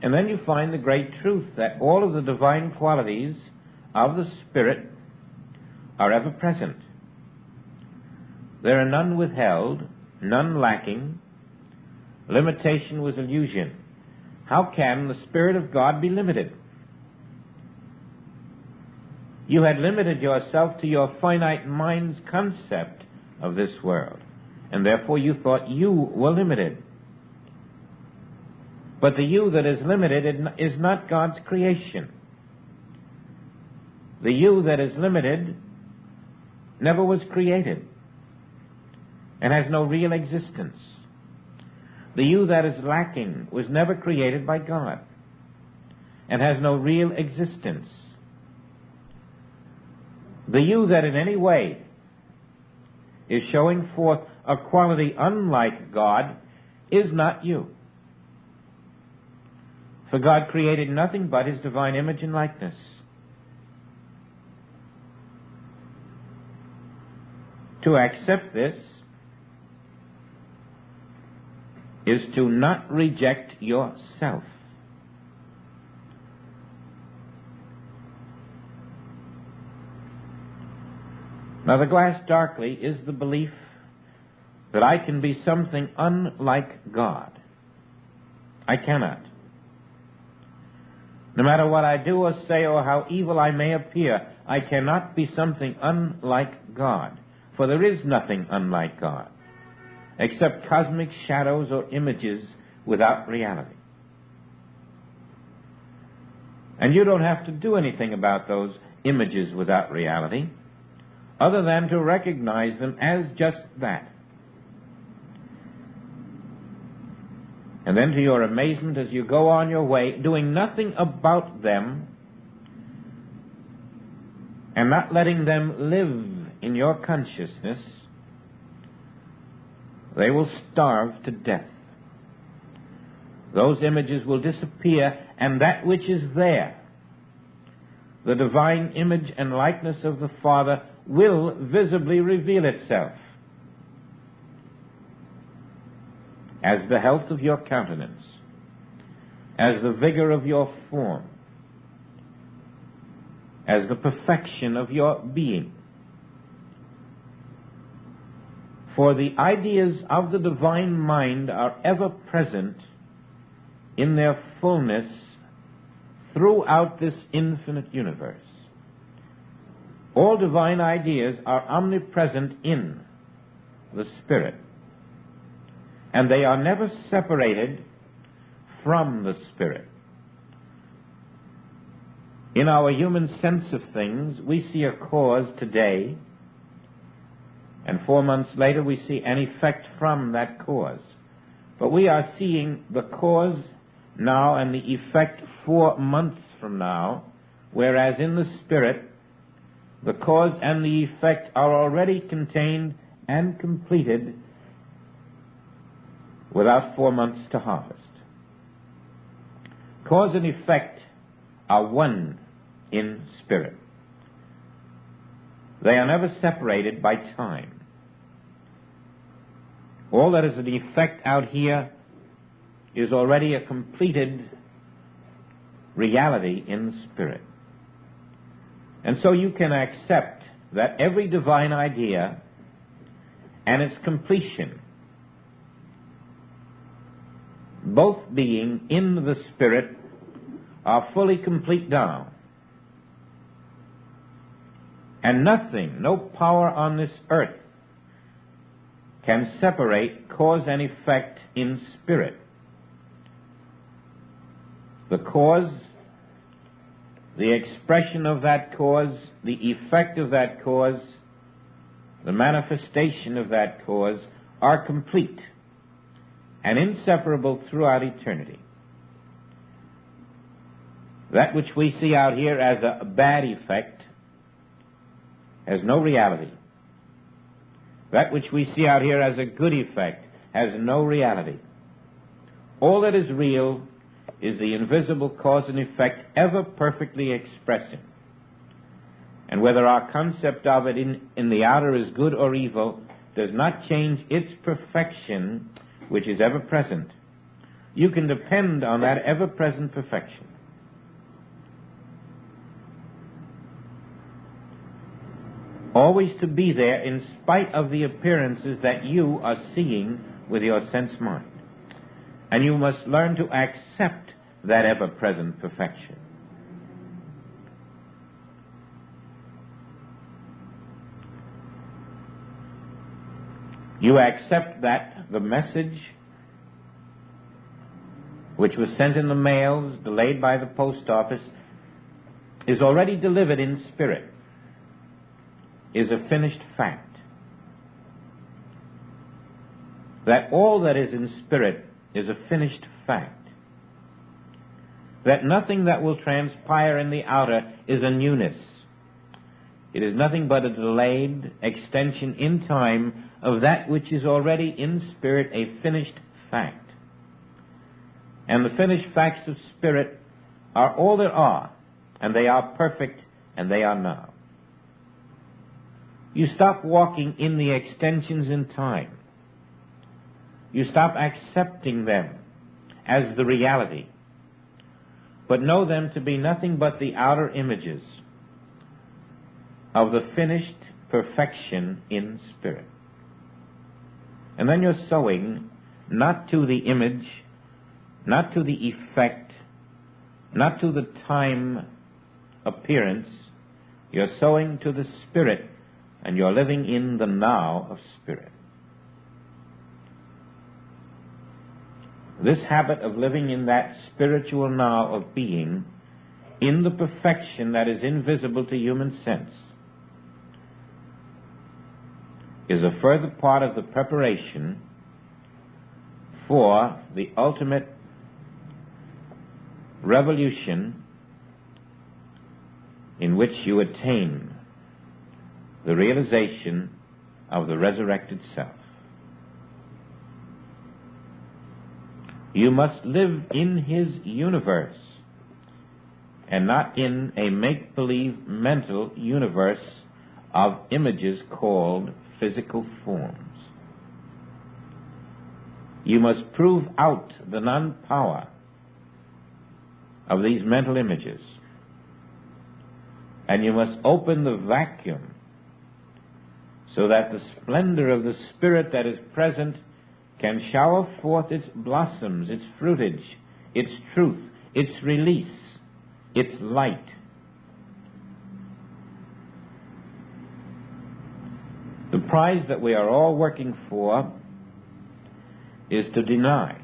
And then you find the great truth that all of the divine qualities of the Spirit are ever present. There are none withheld, none lacking. Limitation was illusion. How can the Spirit of God be limited? You had limited yourself to your finite mind's concept of this world, and therefore you thought you were limited. But the you that is limited is not God's creation. The you that is limited never was created and has no real existence. The you that is lacking was never created by God and has no real existence. The you that in any way is showing forth a quality unlike God is not you. For God created nothing but His divine image and likeness. To accept this is to not reject yourself. Now, the glass darkly is the belief that I can be something unlike God. I cannot. No matter what I do or say or how evil I may appear, I cannot be something unlike God. For there is nothing unlike God, except cosmic shadows or images without reality. And you don't have to do anything about those images without reality, other than to recognize them as just that. And then to your amazement, as you go on your way, doing nothing about them and not letting them live in your consciousness, they will starve to death. Those images will disappear, and that which is there, the divine image and likeness of the Father, will visibly reveal itself as the health of your countenance, as the vigor of your form, as the perfection of your being. For the ideas of the divine mind are ever present in their fullness throughout this infinite universe. All divine ideas are omnipresent in the Spirit, and they are never separated from the Spirit. In our human sense of things, we see a cause today, and 4 months later we see an effect from that cause. But we are seeing the cause now and the effect 4 months from now, whereas in the Spirit, the cause and the effect are already contained and completed without 4 months to harvest. Cause and effect are one in Spirit. They are never separated by time. All that is an effect out here is already a completed reality in the Spirit. And so you can accept that every divine idea and its completion, both being in the Spirit, are fully complete now. And nothing, no power on this earth can separate cause and effect in spirit. The cause, the expression of that cause, the effect of that cause, the manifestation of that cause are complete and inseparable throughout eternity. That which we see out here as a bad effect has no reality. That which we see out here as a good effect has no reality. All that is real is the invisible cause and effect ever perfectly expressing. And whether our concept of it in the outer is good or evil does not change its perfection, which is ever present. You can depend on that ever-present perfection. Always to be there in spite of the appearances that you are seeing with your sense mind. And you must learn to accept that ever-present perfection. You accept that the message which was sent in the mails, delayed by the post office, is already delivered in spirit, is a finished fact. That all that is in spirit is a finished fact. That nothing that will transpire in the outer is a newness. It is nothing but a delayed extension in time of that which is already in spirit a finished fact. And the finished facts of spirit are all there are, and they are perfect, and they are now. You stop walking in the extensions in time. You stop accepting them as the reality, but know them to be nothing but the outer images of the finished perfection in spirit. And then you're sowing not to the image, not to the effect, not to the time appearance. You're sowing to the spirit, and you're living in the now of spirit. This habit of living in that spiritual now of being, in the perfection that is invisible to human sense, is a further part of the preparation for the ultimate revolution in which you attain the realization of the resurrected self. You must live in his universe and not in a make-believe mental universe of images called physical forms. You must prove out the non-power of these mental images, and you must open the vacuum so that the splendor of the spirit that is present can shower forth its blossoms, its fruitage, its truth, its release, its light. The prize that we are all working for is to deny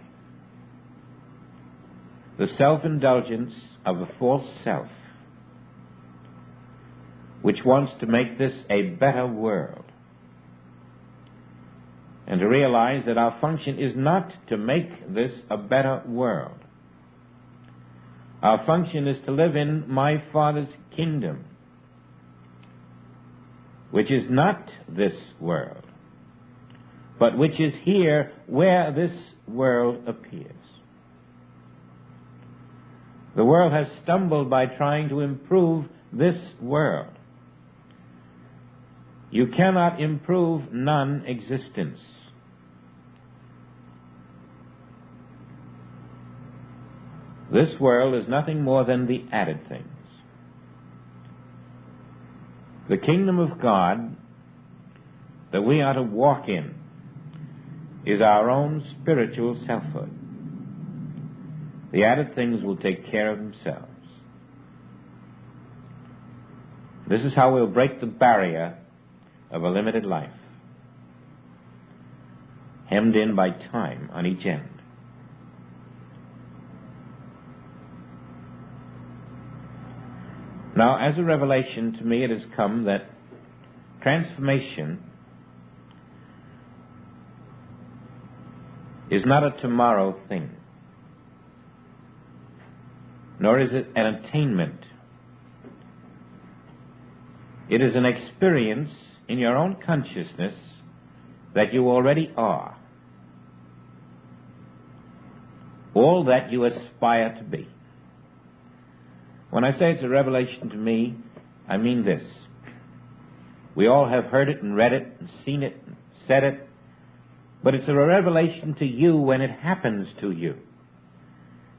the self-indulgence of the false self, which wants to make this a better world, and to realize that our function is not to make this a better world. Our function is to live in my Father's kingdom, which is not this world, but which is here where this world appears. The world has stumbled by trying to improve this world. You cannot improve non-existence. This world is nothing more than the added things. The kingdom of God that we are to walk in is our own spiritual selfhood. The added things will take care of themselves. This is how we'll break the barrier of a limited life, hemmed in by time on each end. Now, as a revelation to me, it has come that transformation is not a tomorrow thing, nor is it an attainment. It is an experience in your own consciousness that you already are, all that you aspire to be. When I say it's a revelation to me, I mean this. We all have heard it and read it and seen it and said it, but it's a revelation to you when it happens to you.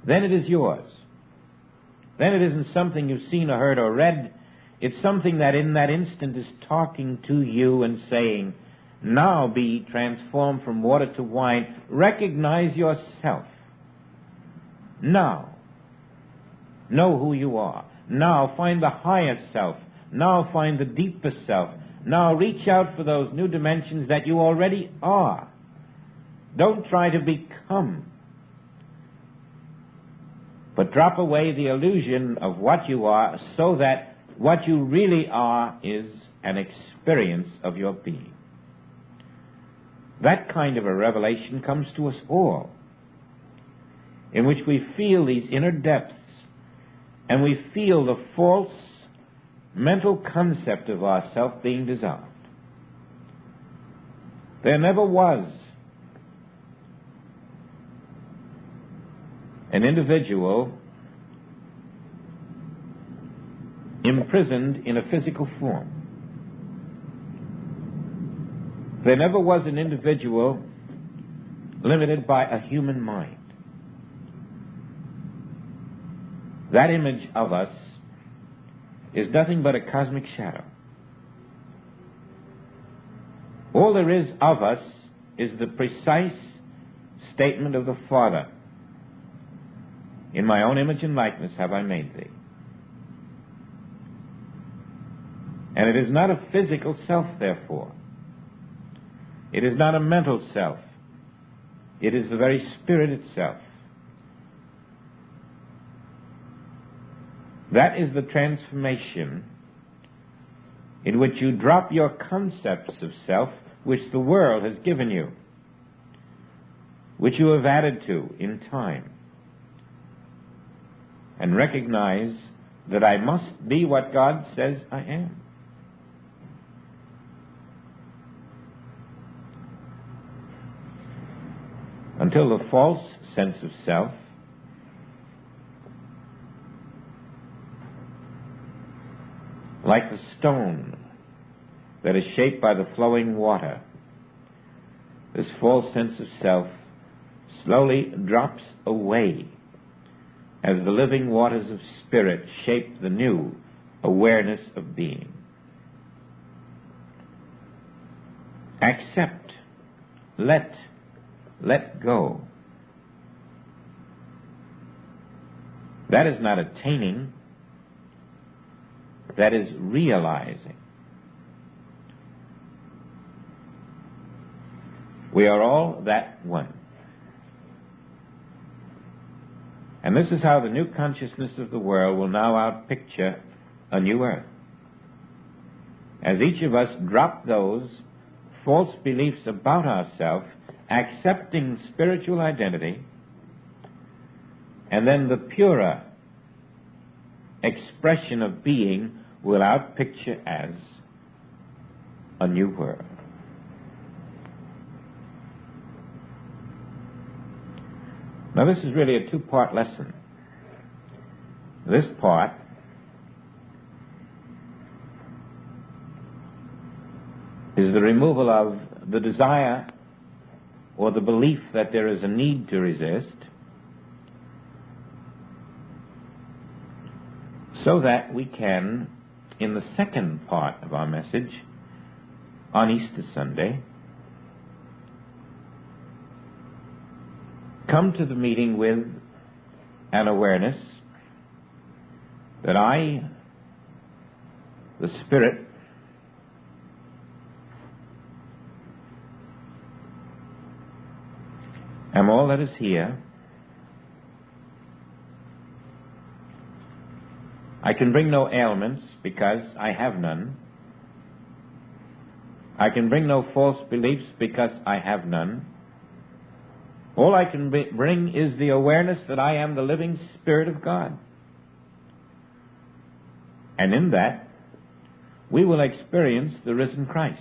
Then it is yours. Then it isn't something you've seen or heard or read. It's something that in that instant is talking to you and saying, now be transformed from water to wine. Recognize yourself. Now, know who you are. Now find the highest self. Now find the deepest self. Now reach out for those new dimensions that you already are. Don't try to become, but drop away the illusion of what you are so that what you really are is an experience of your being. That kind of a revelation comes to us all, in which we feel these inner depths and we feel the false mental concept of ourself being dissolved. There never was an individual imprisoned in a physical form. There never was an individual limited by a human mind. That image of us is nothing but a cosmic shadow. All there is of us is the precise statement of the Father. In my own image and likeness have I made thee. And it is not a physical self, therefore. It is not a mental self. It is the very Spirit itself. That is the transformation in which you drop your concepts of self, which the world has given you, which you have added to in time, and recognize that I must be what God says I am. Until the false sense of self like the stone that is shaped by the flowing water, this false sense of self slowly drops away as the living waters of Spirit shape the new awareness of being. Accept, let go. That is not attaining, that is realizing. We are all that one. And this is how the new consciousness of the world will now outpicture a new earth. As each of us drop those false beliefs about ourselves, accepting spiritual identity, and then the purer expression of being will outpicture as a new world. Now this is really a two-part lesson. This part is the removal of the desire or the belief that there is a need to resist, so that we can, in the second part of our message, on Easter Sunday, come to the meeting with an awareness that I, the Spirit, am all that is here. I can bring no ailments because I have none. I can bring no false beliefs because I have none. All I can bring is the awareness that I am the living Spirit of God. And in that, we will experience the risen Christ.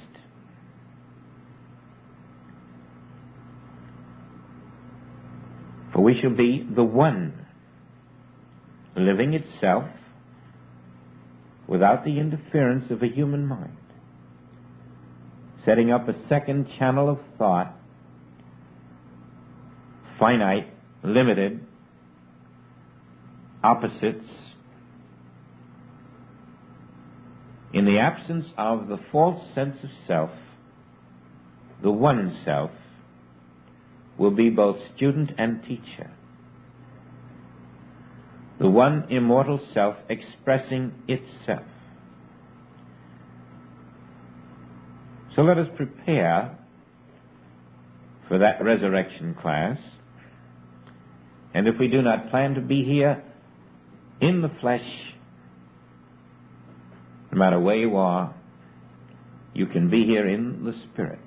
For we shall be the one, living itself without the interference of a human mind, setting up a second channel of thought, finite, limited, opposites. In the absence of the false sense of self, the one self will be both student and teacher. The one immortal self expressing itself. So let us prepare for that resurrection class. And if we do not plan to be here in the flesh, no matter where you are, you can be here in the Spirit.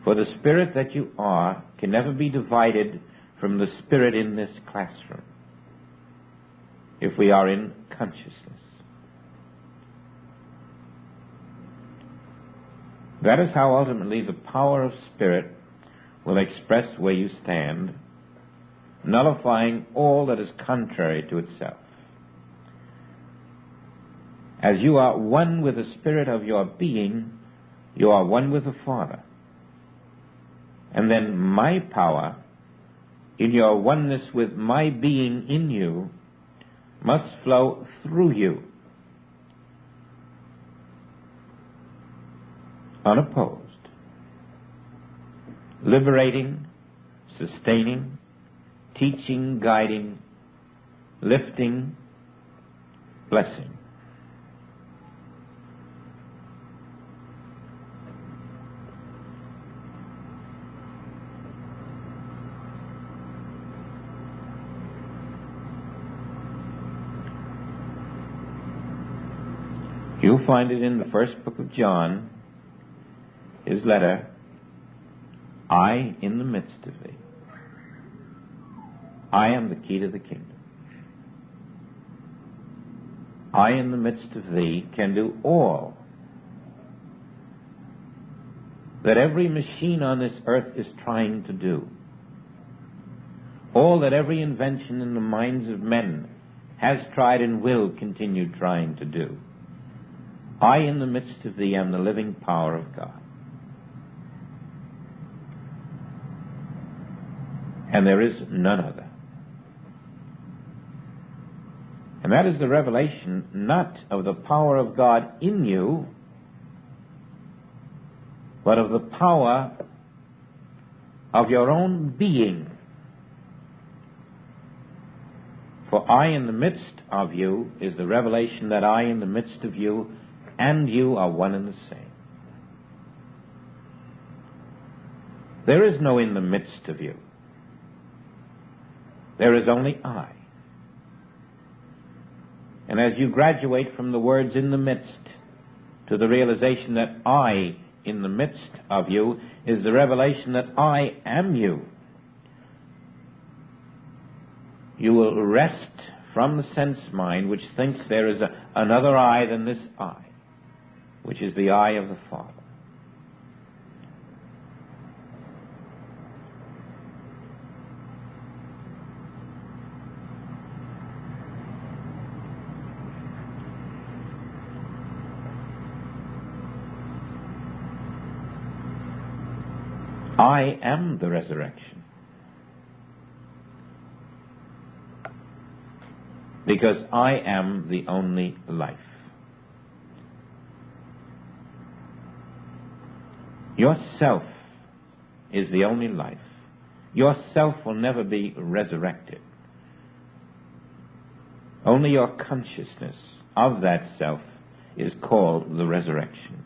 For the Spirit that you are can never be divided from the Spirit in this classroom, if we are in consciousness. That is how ultimately the power of Spirit will express where you stand, nullifying all that is contrary to itself. As you are one with the Spirit of your being, you are one with the Father. And then my power, in your oneness with my being in you, must flow through you, unopposed, liberating, sustaining, teaching, guiding, lifting, blessing. You'll find it in the first book of John, his letter, I in the midst of thee. I am the key to the kingdom. I in the midst of thee can do all that every machine on this earth is trying to do. All that every invention in the minds of men has tried and will continue trying to do. I in the midst of thee am the living power of God. And there is none other. And that is the revelation not of the power of God in you, but of the power of your own being. For I in the midst of you is the revelation that I in the midst of you and you are one and the same. There is no in the midst of you. There is only I. And as you graduate from the words in the midst to the realization that I in the midst of you is the revelation that I am you, you will rest from the sense mind which thinks there is another I than this I, which is the I of the Father. I am the resurrection. because I am the only life. Yourself is the only life. Yourself will never be resurrected. Only your consciousness of that self is called the resurrection.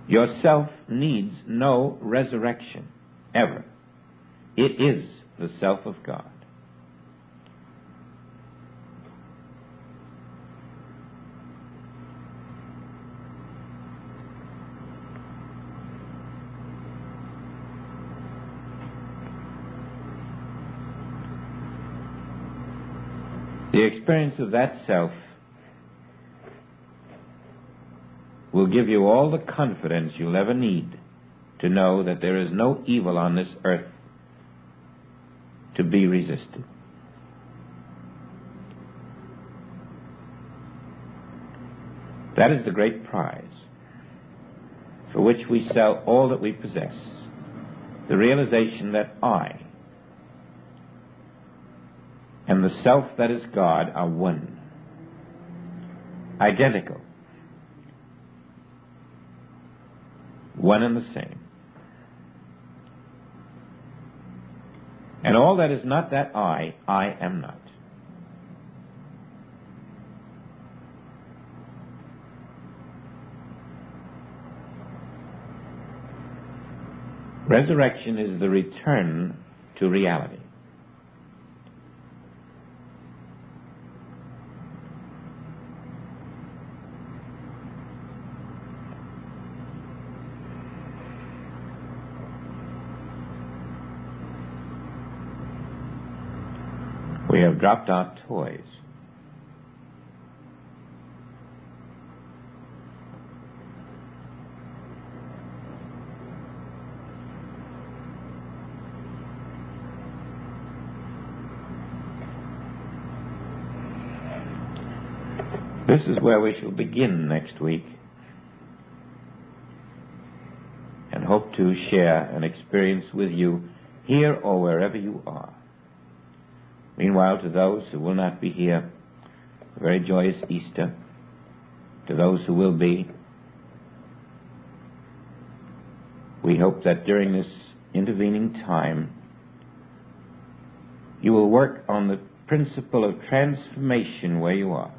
Yourself needs no resurrection, ever. It is the self of God. The experience of that self will give you all the confidence you'll ever need to know that there is no evil on this earth to be resisted. That is the great prize for which we sell all that we possess, the realization that I and the self that is God are one, identical, one and the same. And all that is not that I am not. Resurrection is the return to reality. We have dropped our toys. This is where we shall begin next week and hope to share an experience with you here or wherever you are. Meanwhile, to those who will not be here, a very joyous Easter. To those who will be, we hope that during this intervening time, you will work on the principle of transformation where you are,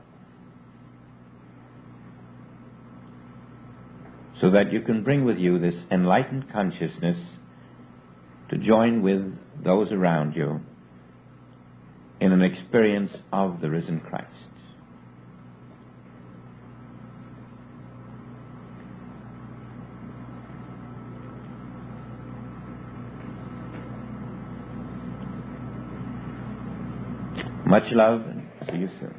so that you can bring with you this enlightened consciousness to join with those around you in an experience of the risen Christ. Much love, and see you soon.